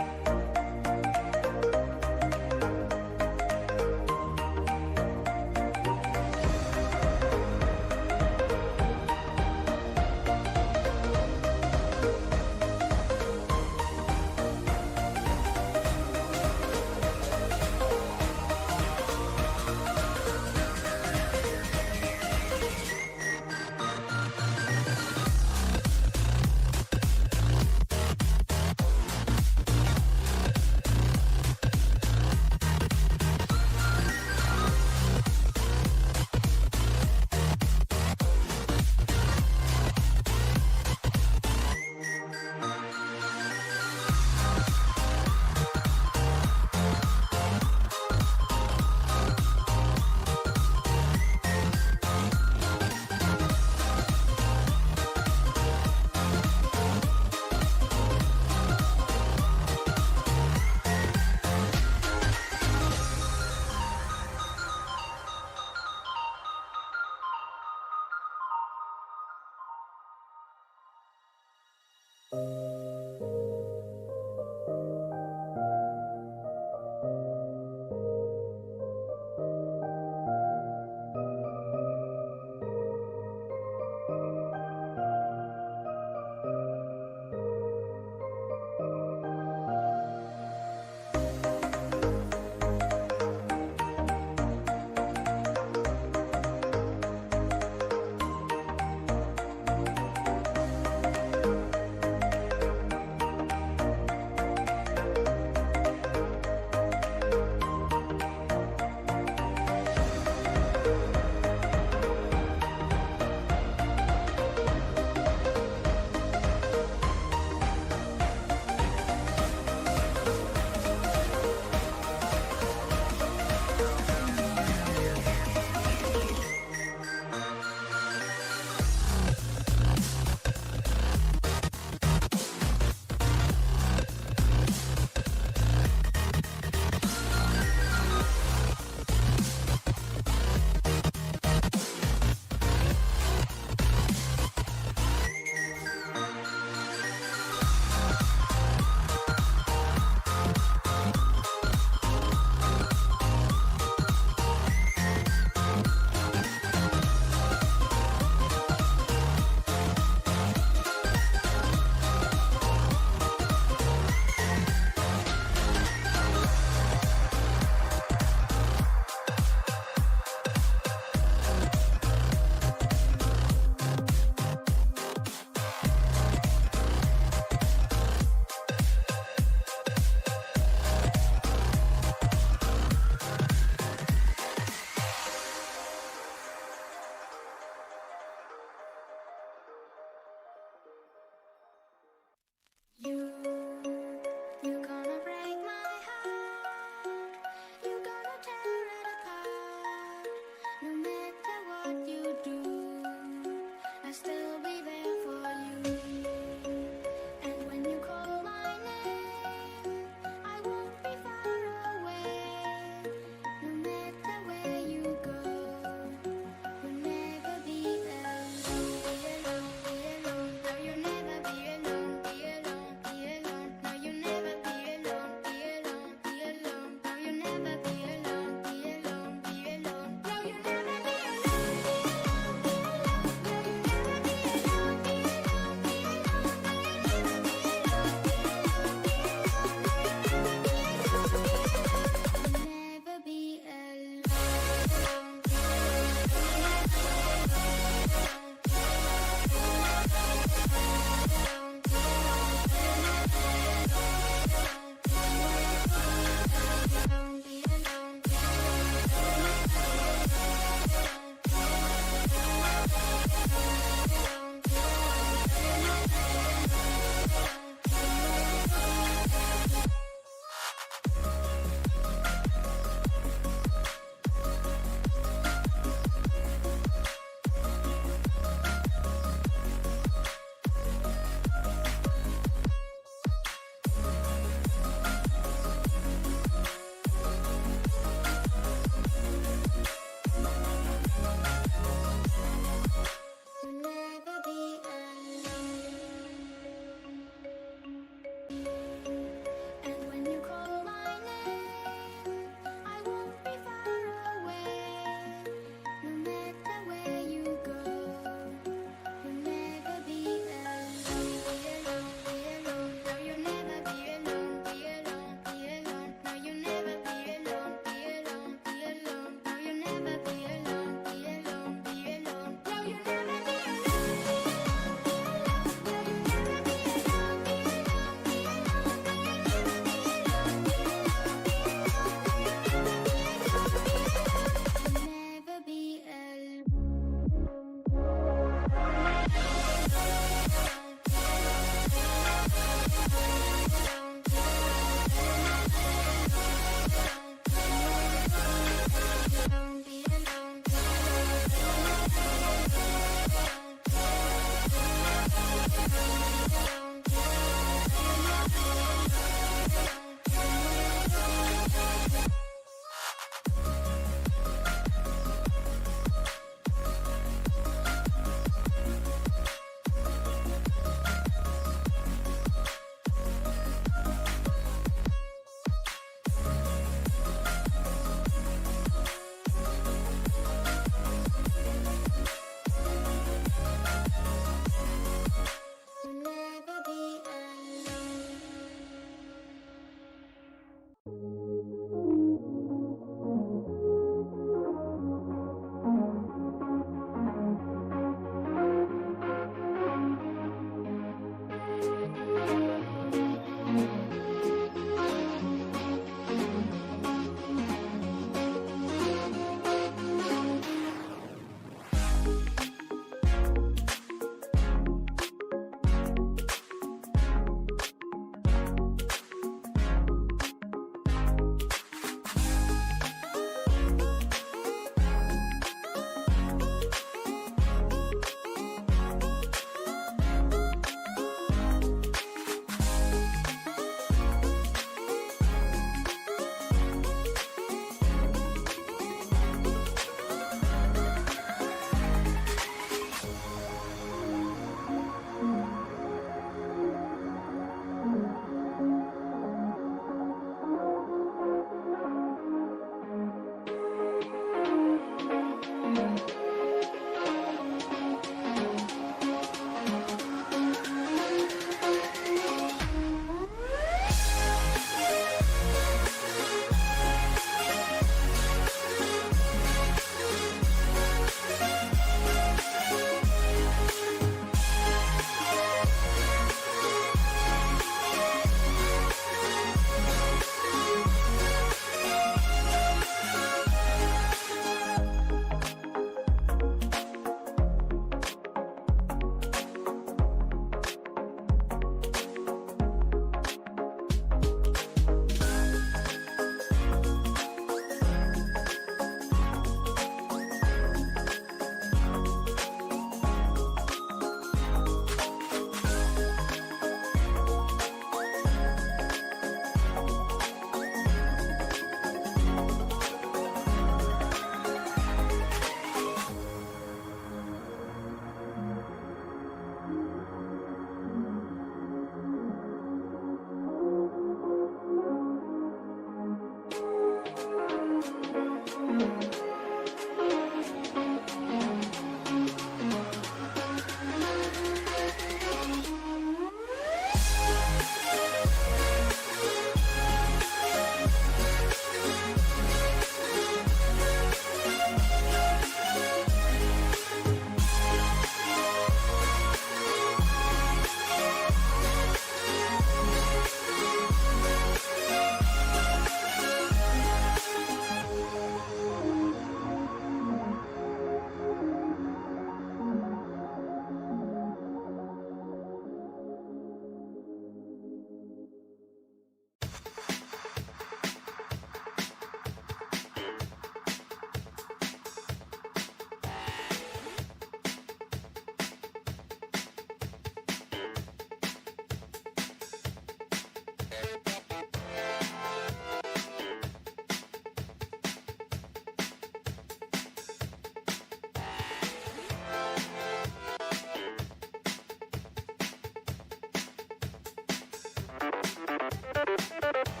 Bye.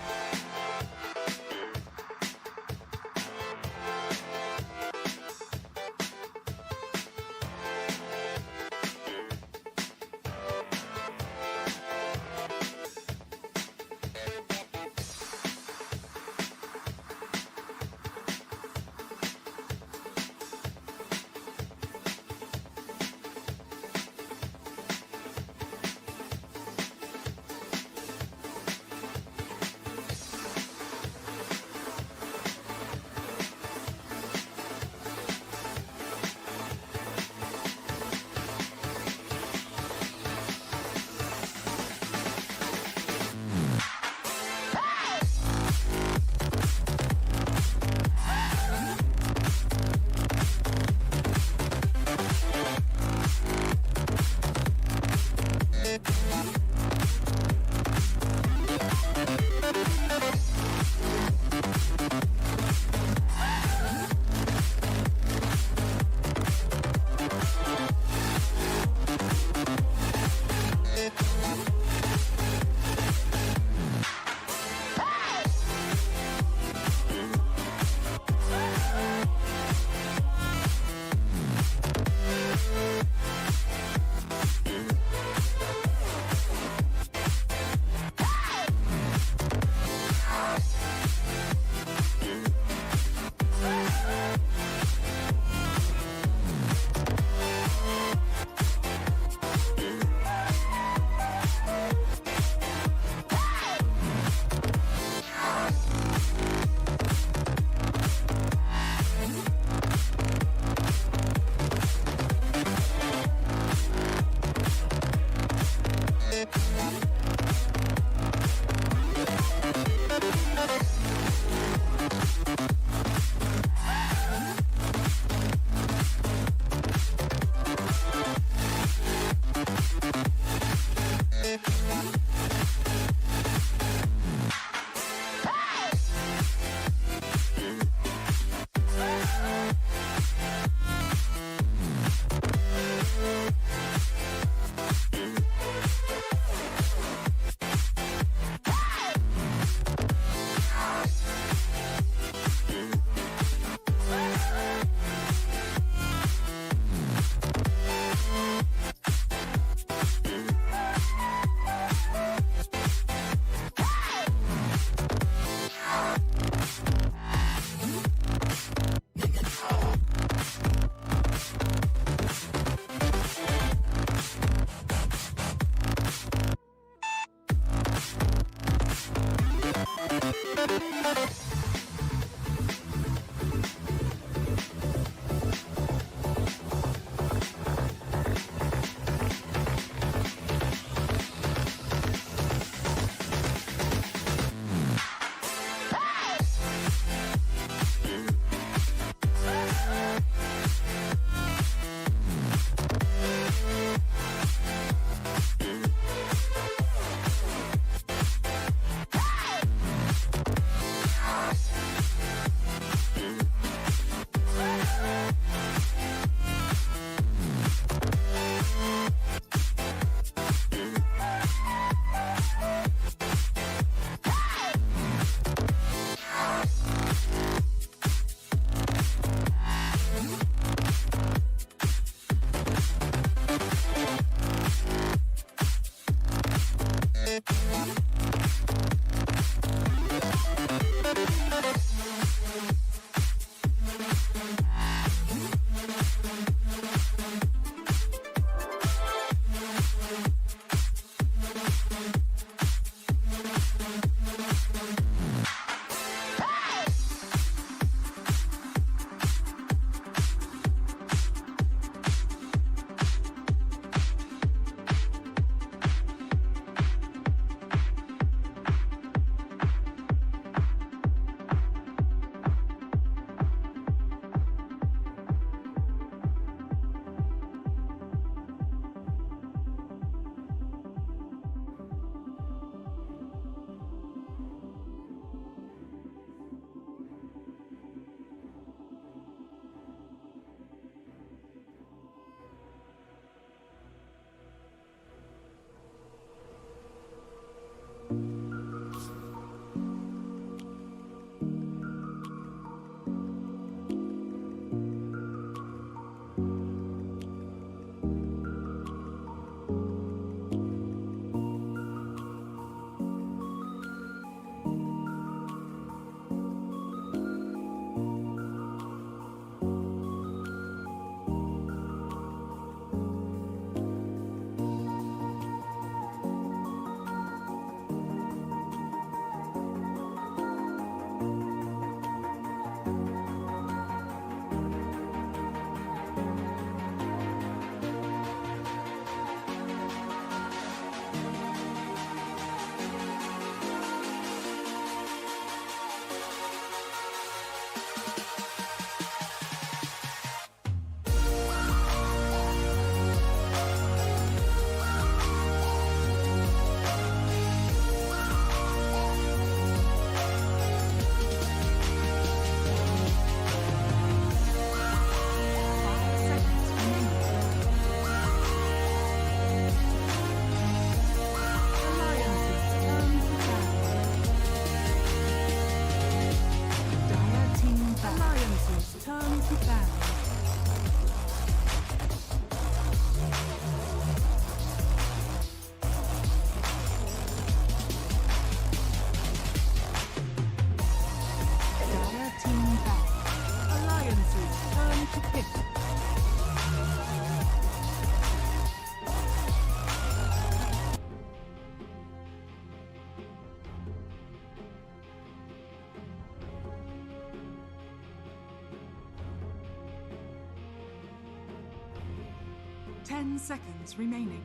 10 seconds remaining.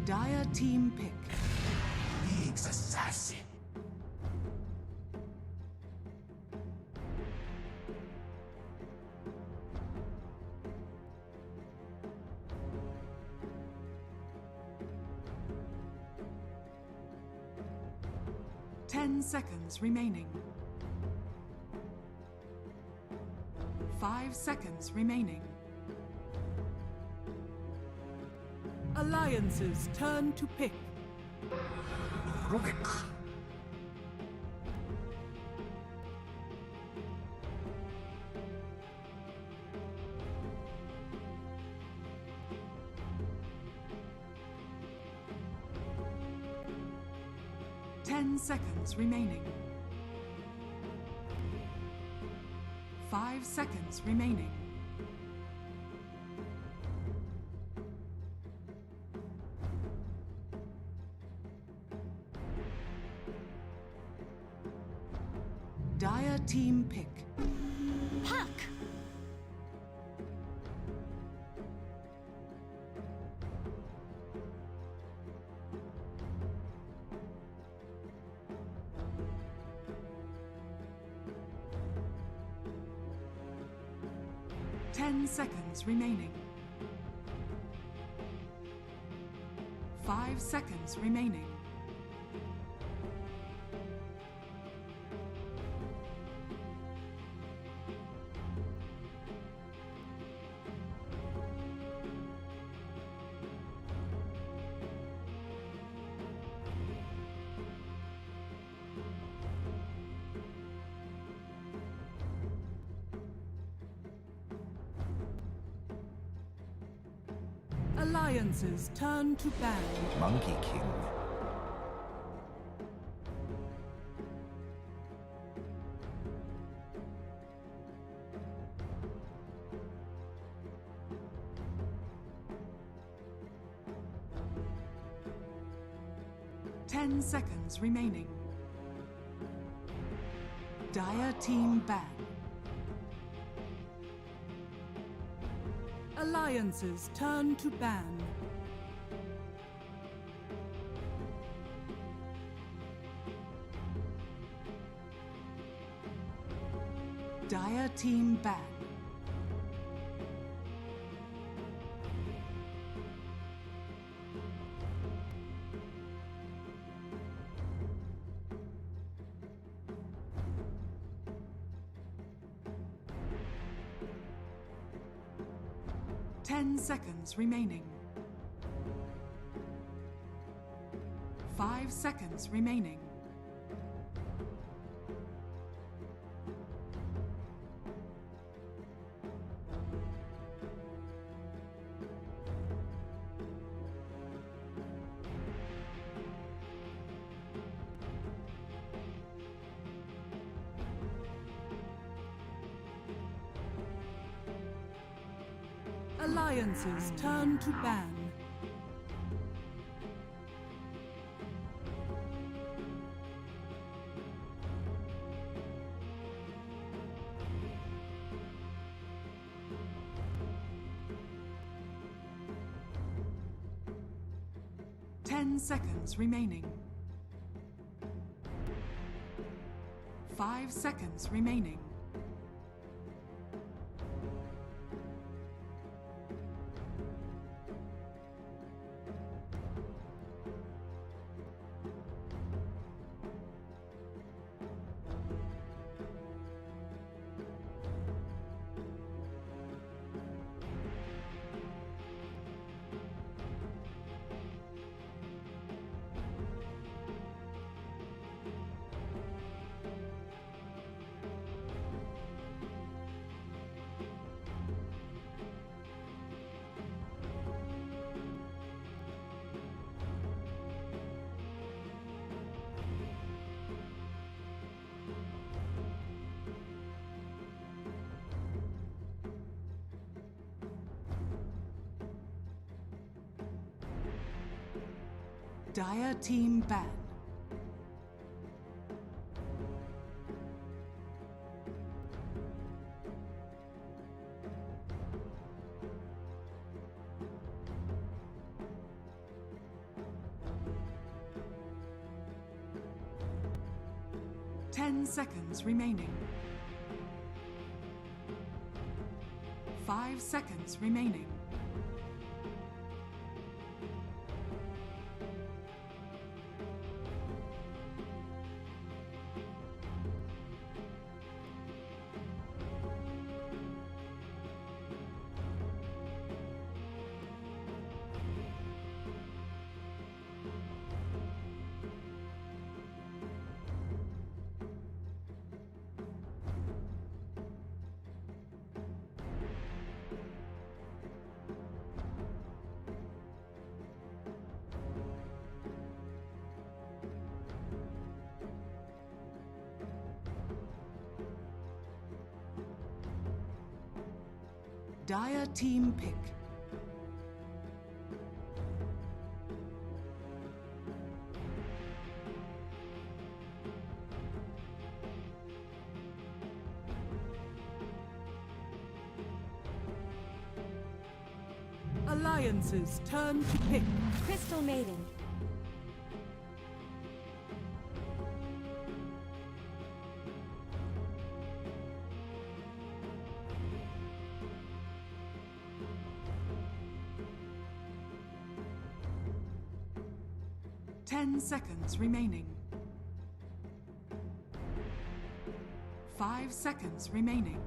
Dire team pick. League's assassin. Seconds remaining. 5 seconds remaining. Alliance's turn to pick. Rubik. 10 seconds remaining. 5 seconds remaining. Dire team pick. Puck! 10 seconds remaining. 5 seconds remaining. Alliance's turn to ban. Monkey King. Ten seconds remaining. Dire team ban. Alliance's turn to ban. Dire team ban. Ten seconds remaining. 5 seconds remaining. Alliance's turn to ban. Ten seconds remaining. 5 seconds remaining. Dire team ban. 10 seconds remaining. 5 seconds remaining. Dire team pick. Alliances turn to pick. Crystal Maiden. Ten seconds remaining. 5 seconds remaining.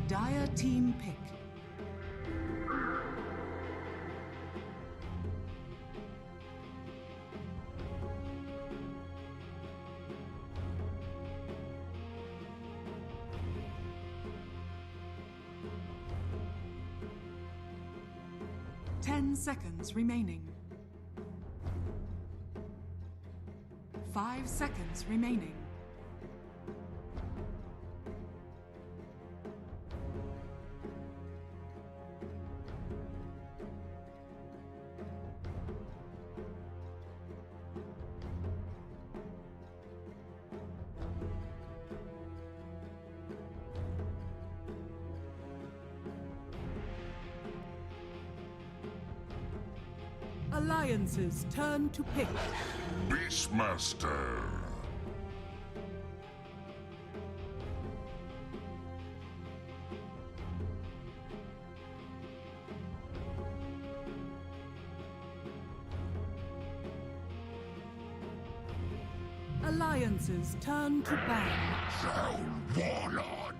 Dire team pick. Ten seconds remaining. 5 seconds remaining. Alliances turn to pick. Beastmaster. Alliances turn to ban. Sound warlord.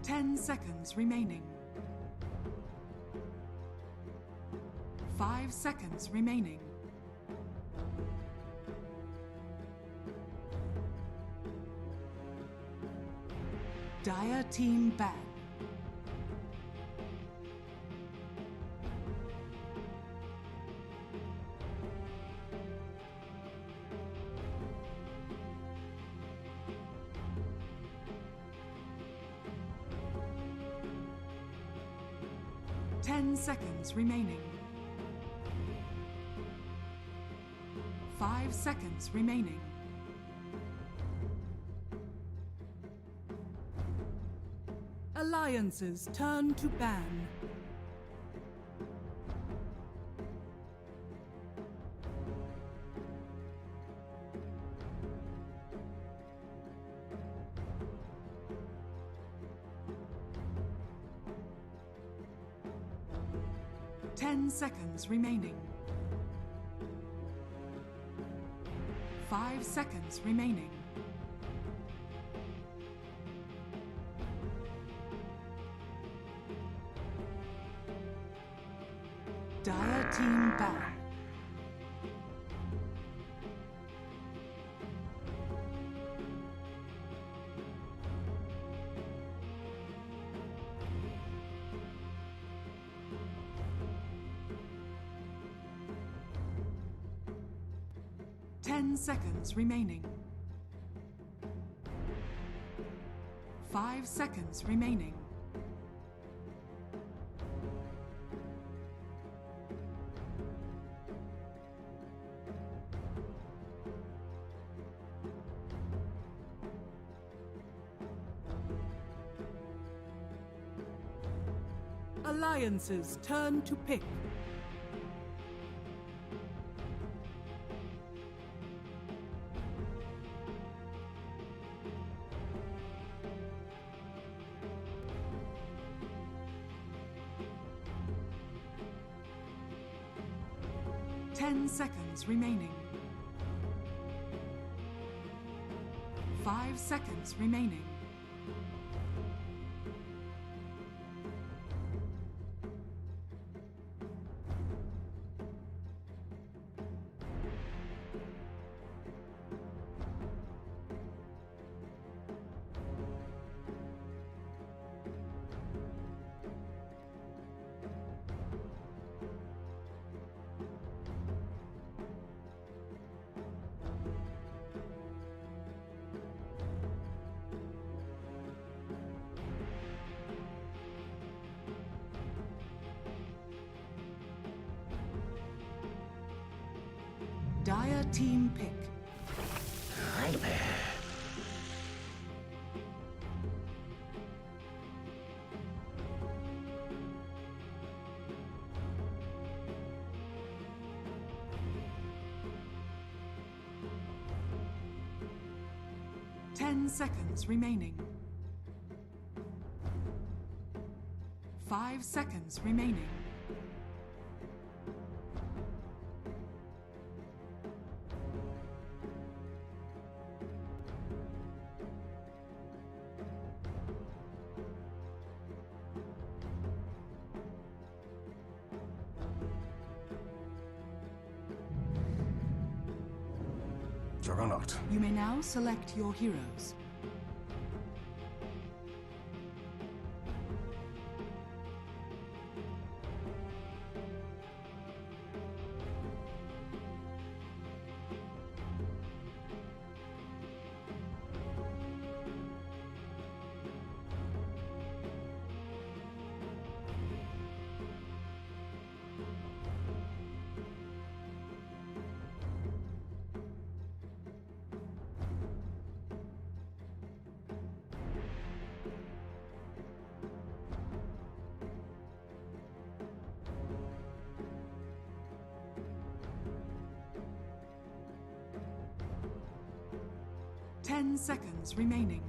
10 seconds remaining. 5 seconds remaining. Dire team ban. Ten seconds remaining. 5 seconds remaining. Alliances turn to ban. Ten seconds remaining. 5 seconds remaining. Dire team ban. 10 seconds remaining. 5 seconds remaining. Alliance's turn to pick. Ten seconds remaining. 5 seconds remaining. Dire team pick. 10 seconds remaining. 5 seconds remaining. Juggernaut. You may now select your heroes. Ten seconds remaining.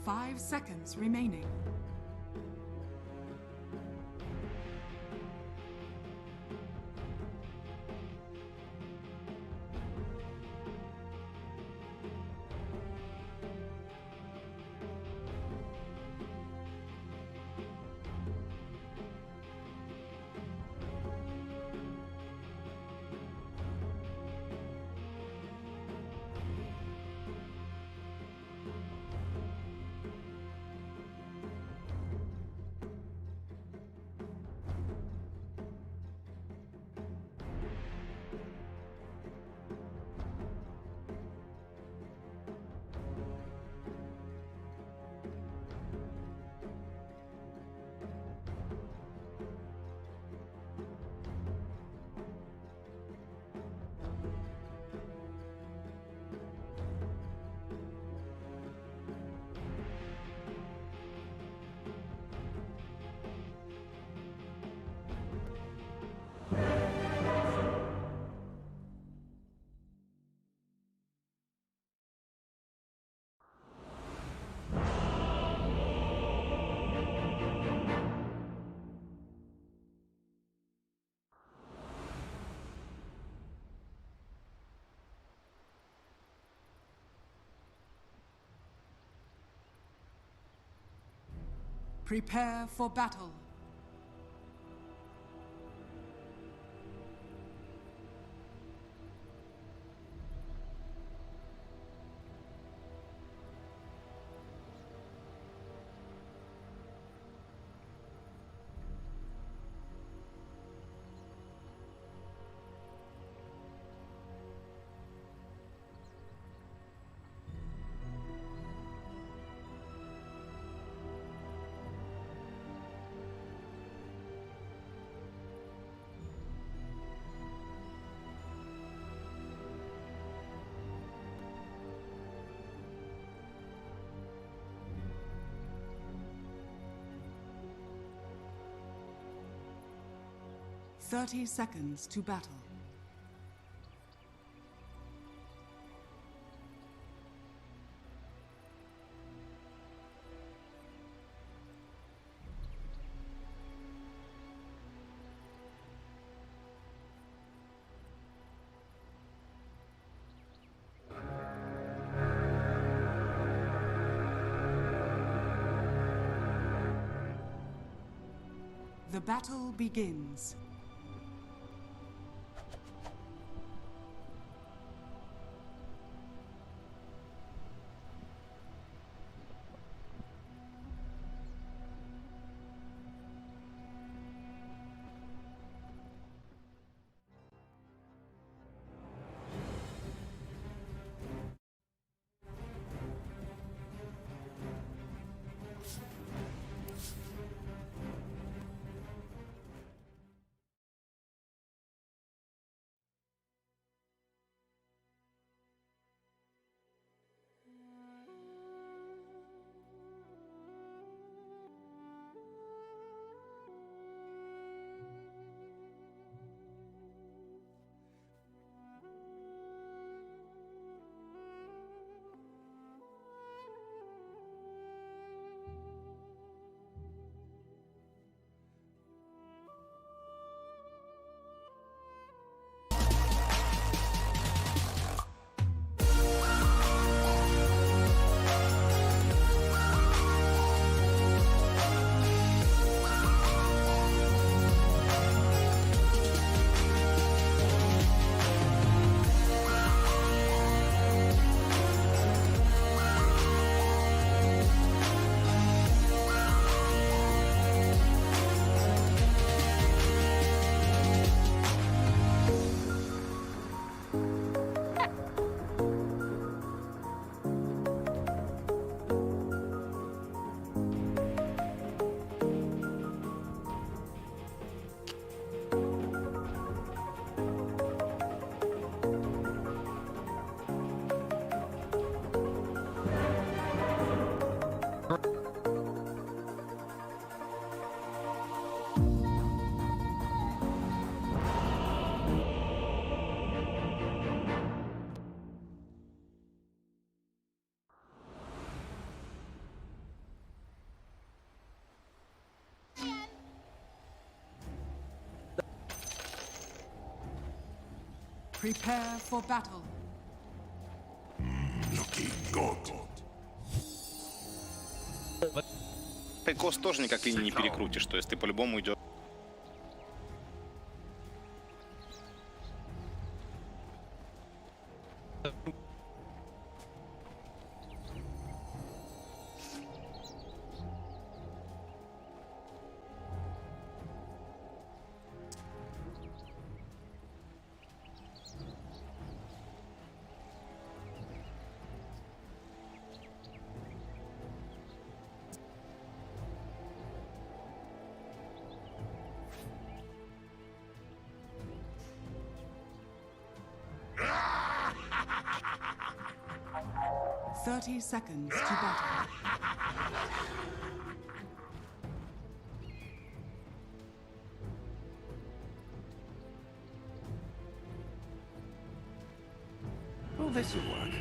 5 seconds remaining. Prepare for battle. 30 seconds to battle. The battle begins. Prepare for battle. Looking good. Кост тоже никак линии не перекрутишь, то есть ты по-любому идешь. Thirty seconds to battle. Oh, this will work.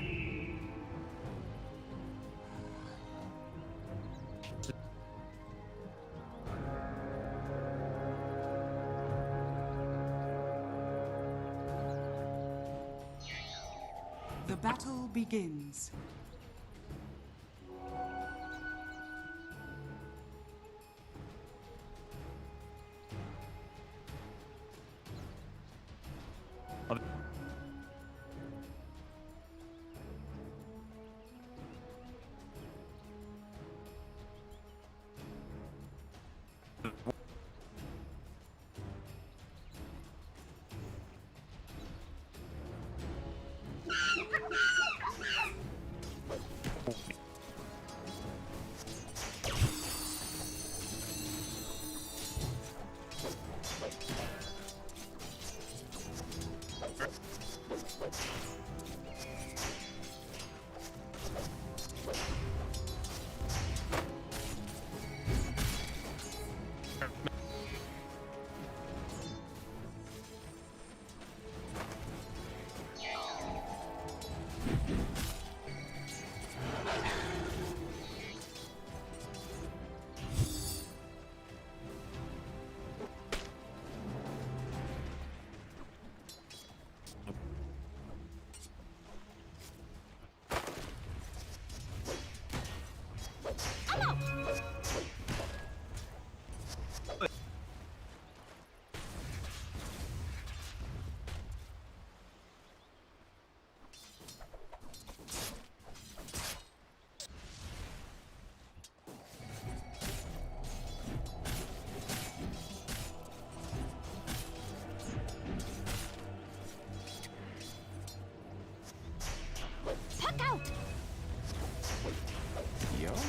The battle begins.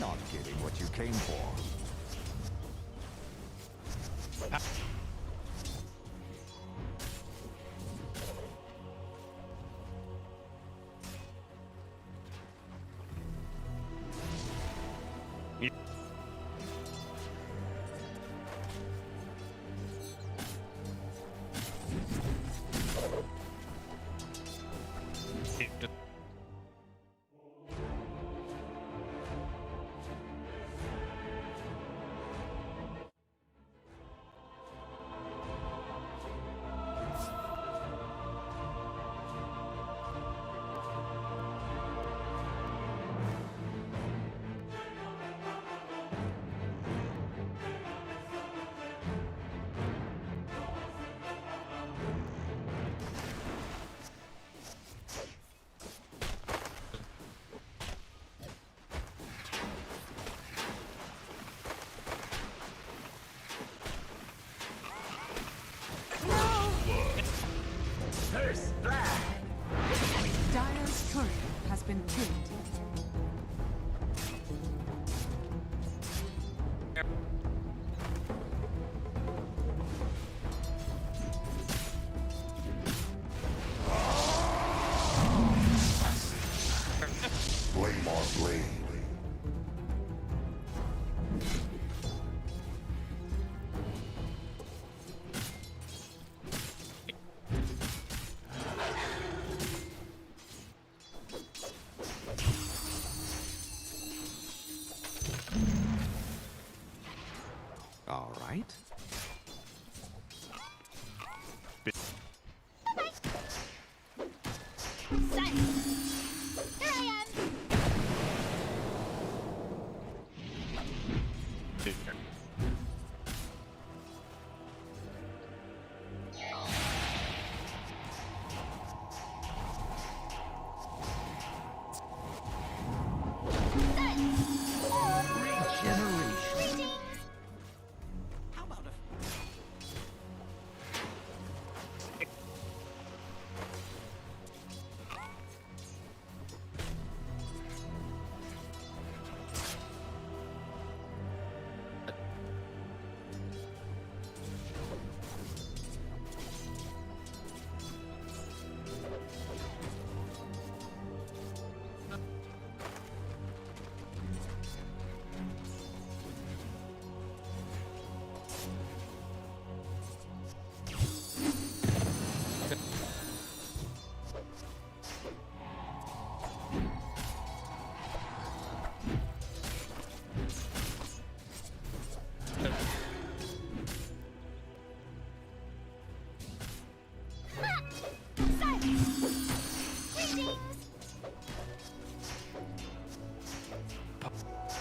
not getting what you came for. Dire's courier has been killed. Blame on blade. All right. Here I am. Regeneration. How about a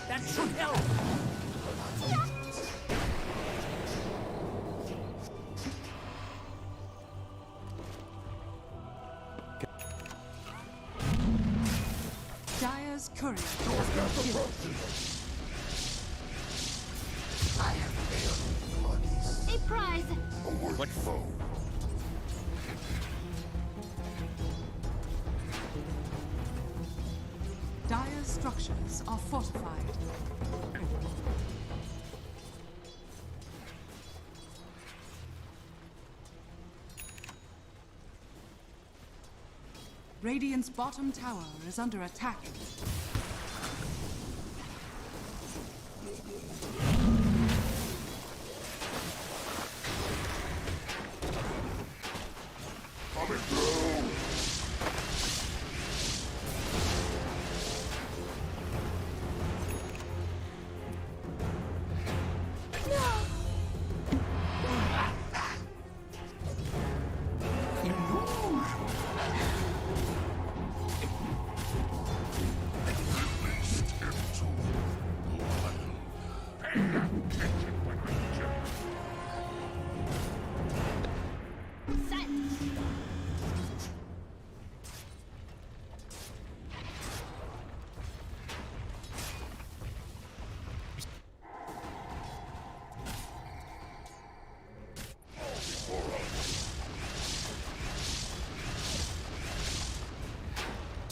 That should help. Dire's courier has been killed. I have failed, Monkeys. a prize? A worthy foe. Dire's structures are fortified. Radiant's bottom tower is under attack. Coming through.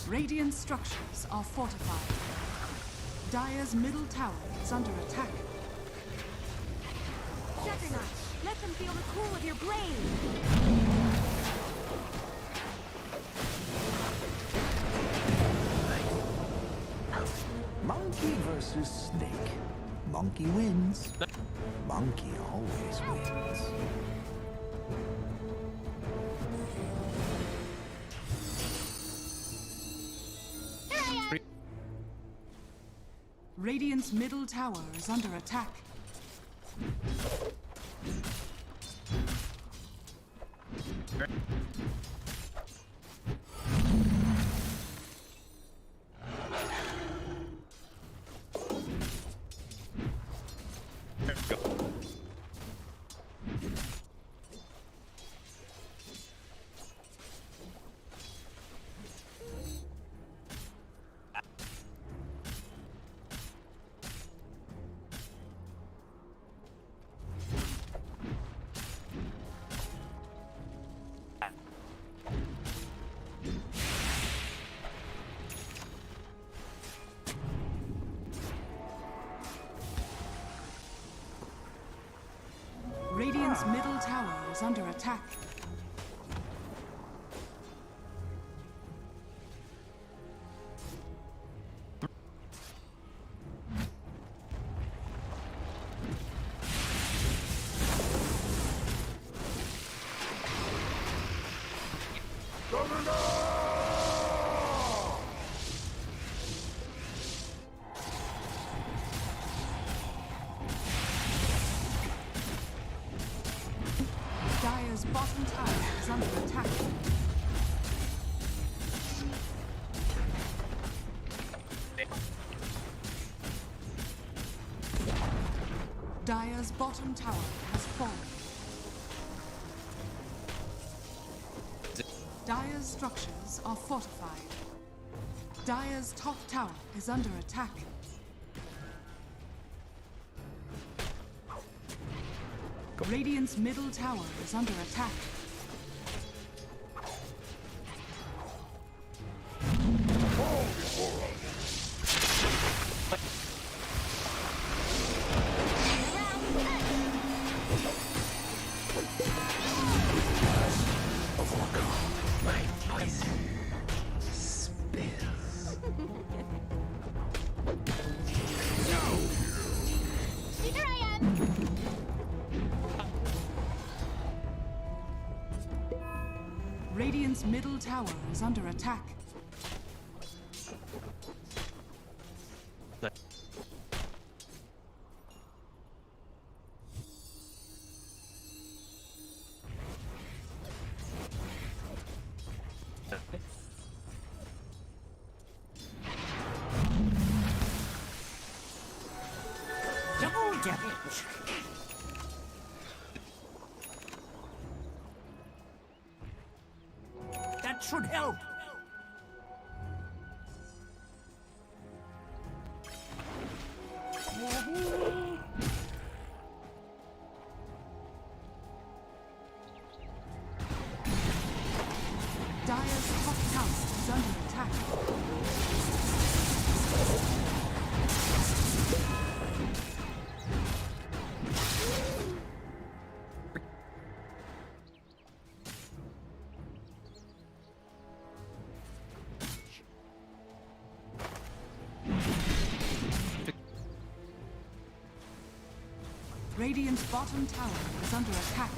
Radiant structures are fortified. Dire's middle tower is under attack. Juggernaut, let them feel the cool of your blade. Monkey versus snake. Monkey wins. Monkey always wins. Radiant's middle tower is under attack. Radiant's middle tower is under attack. Dire's bottom tower is under attack. Dire's bottom tower has fallen. Dire's structures are fortified. Dire's top tower is under attack. Radiant's middle tower is under attack. Here I am! Radiant's middle tower is under attack. Double damage. That should help. Dire's top tower is under attack. Radiant's bottom tower is under attack.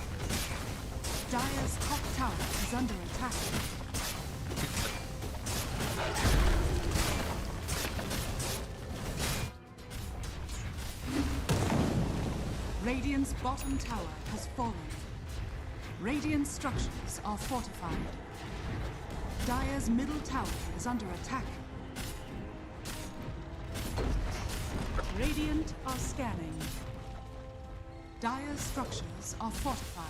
Dire's top tower is under attack. Radiant's bottom tower has fallen. Radiant structures are fortified. Dire's middle tower is under attack. Radiant are scanning. Dire's structures are fortified.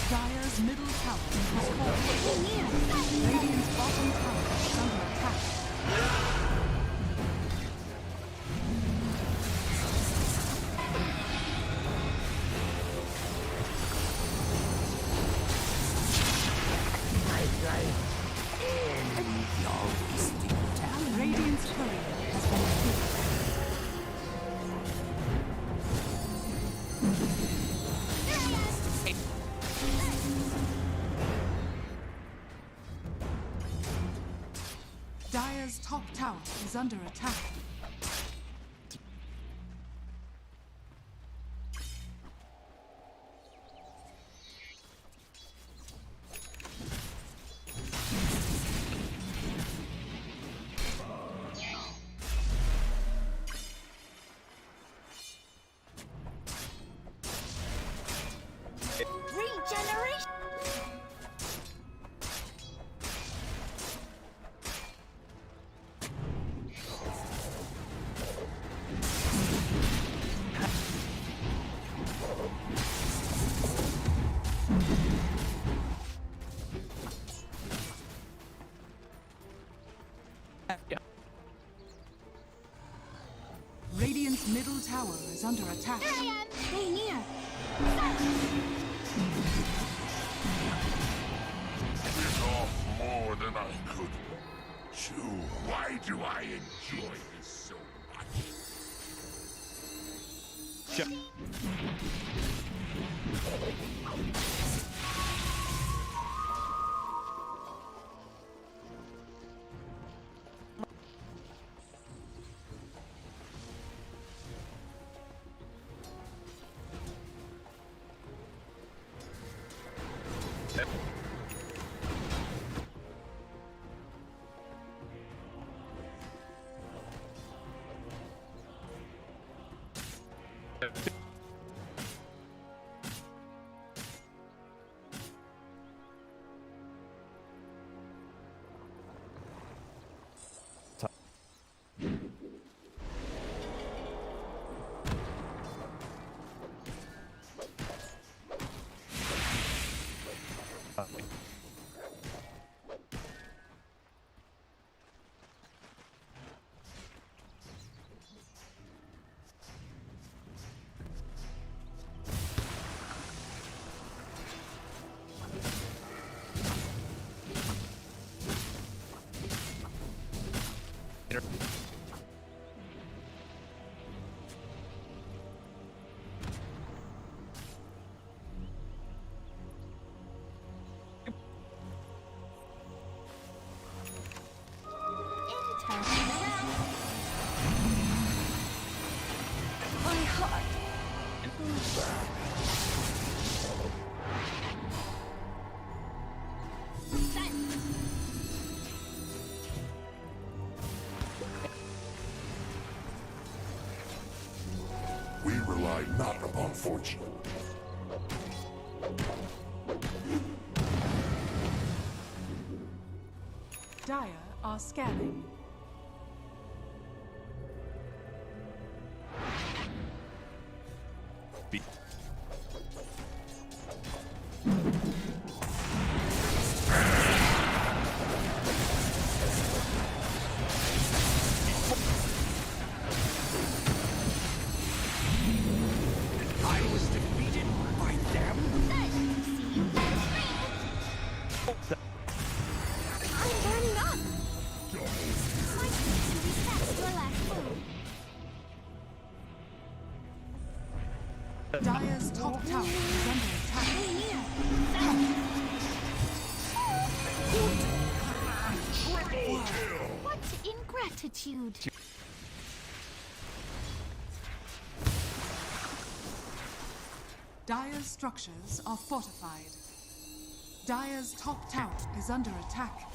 Dire's middle tower has fallen. Radiant's bottom tower is under attack. top tower is under attack. Regeneration! Radiant's middle tower is under attack. Here I am! Stay near! Bit off more than I could chew. Why do I enjoy this so much? My heart! We rely not upon fortune. Dire are scanning. I was defeated by them. I'm burning up! My system resets your last food. Dire's top tower is under attack. Stay near! What ingratitude! Dire's structures are fortified. Dire's top tower is under attack.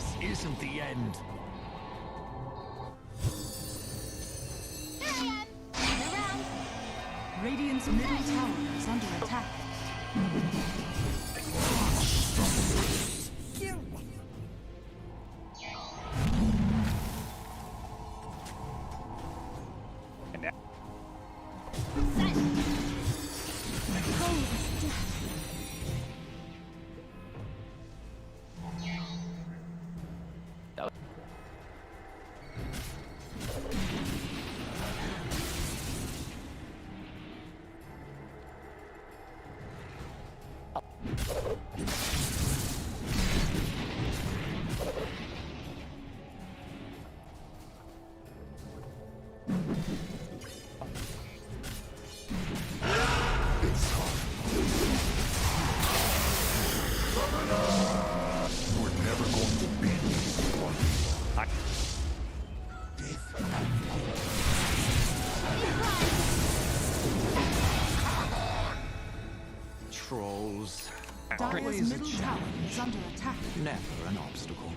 This isn't the end. Radiant's middle tower is under attack. Trolls. Dire's middle tower is under attack. Never an obstacle.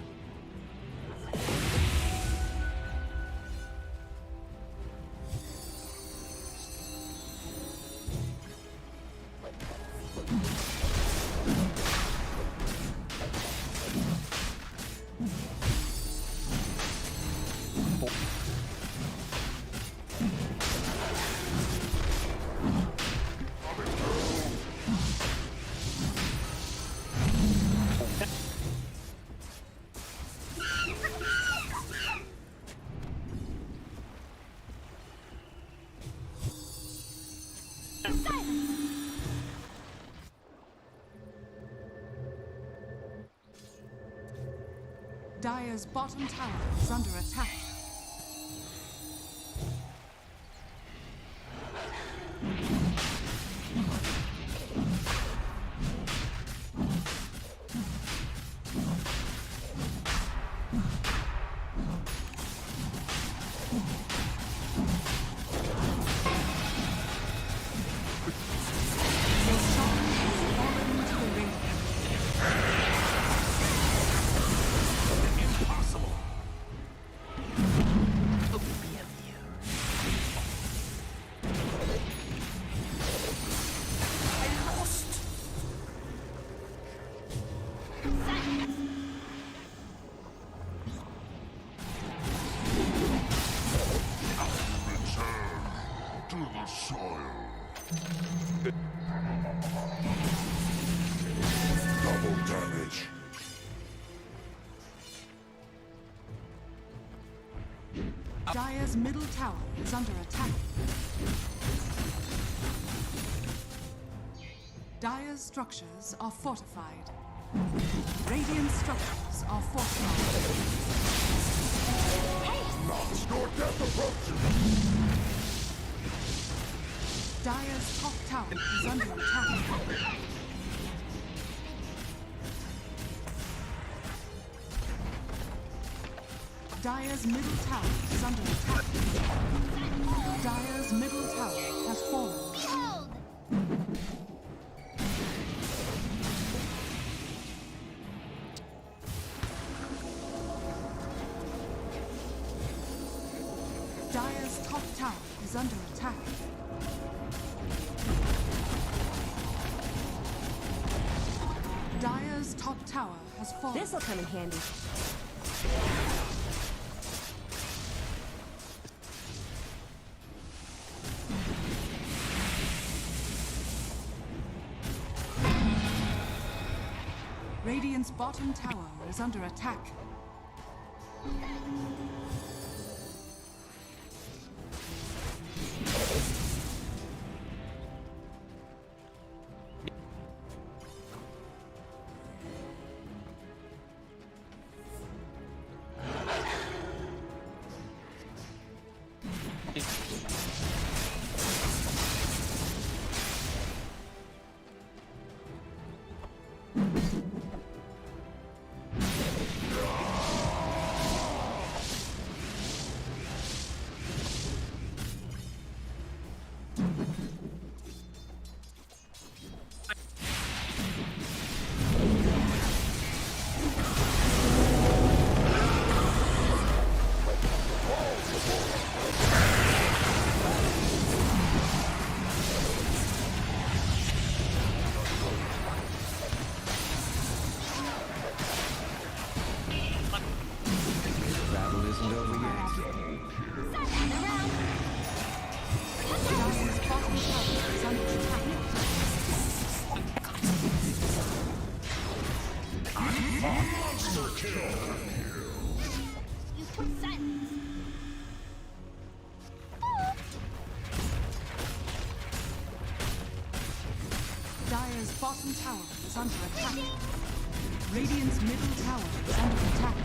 Dire's bottom tower is under attack. Your song has fallen into the ring. Impossible. I lost. Return to the soil. Double damage. Dire's middle tower is under attack. Dire's structures are fortified. Radiant structures are fortified. Your death approaches. Dire's top tower is under attack. Dire's middle tower is under attack. Dire's middle tower has fallen. Dire's top tower is under attack. Dire's top tower has fallen. This'll come in handy. Radiant's bottom tower is under attack. bottom tower is under attack. Radiant's middle tower is under attack.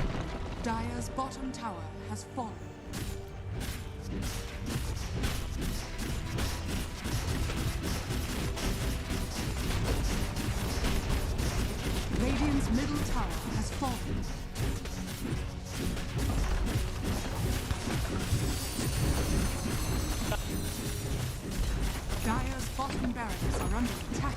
Dire's bottom tower has fallen. Radiant's middle tower has fallen. Dire's bottom barracks are under attack.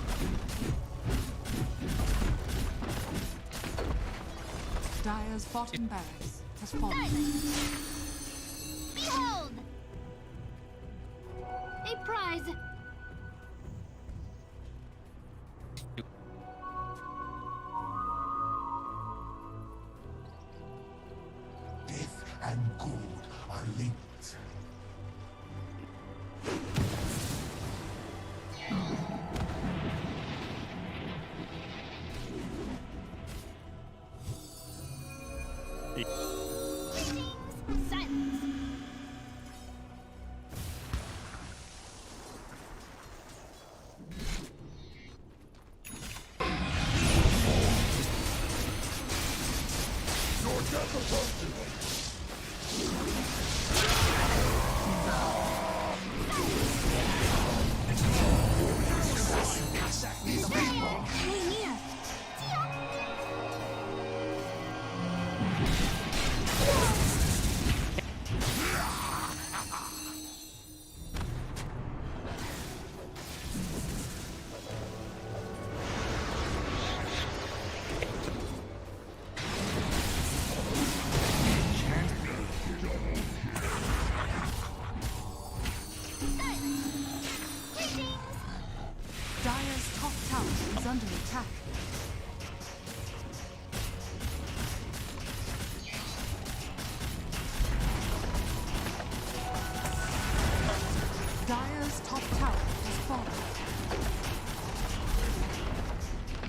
Dire's bottom barracks has fallen. Behold! A prize! Death and good are linked. Silence! Your death approaches. Stay near! Dire's top tower is under attack. Dire's top tower has fallen.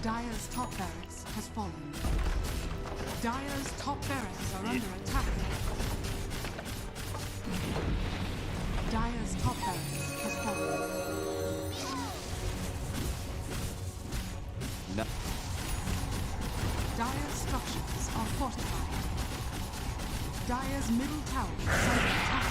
Dire's top barracks has fallen. Dire's top barracks are under attack. Dire's top barracks has fallen. No. Dire's structures are fortified. Dire's middle tower is under attack.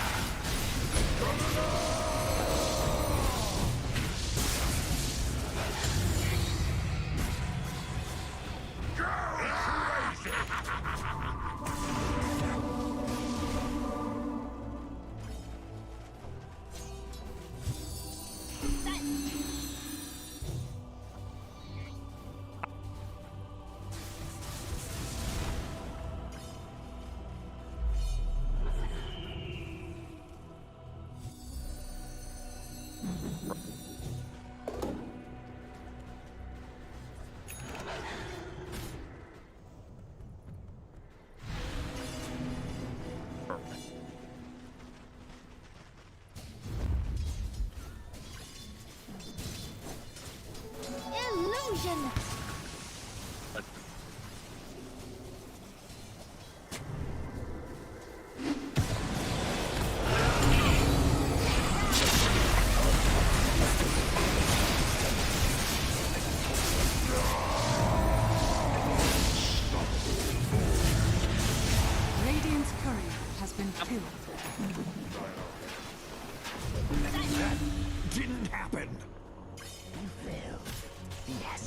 Illusion! Radiant's courier has been killed. That didn't happen. You failed. Yes,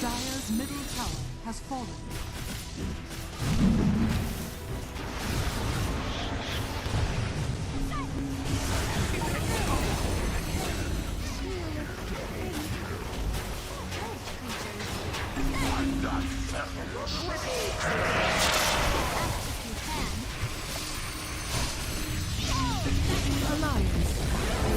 Dire's middle tower has fallen. Alliance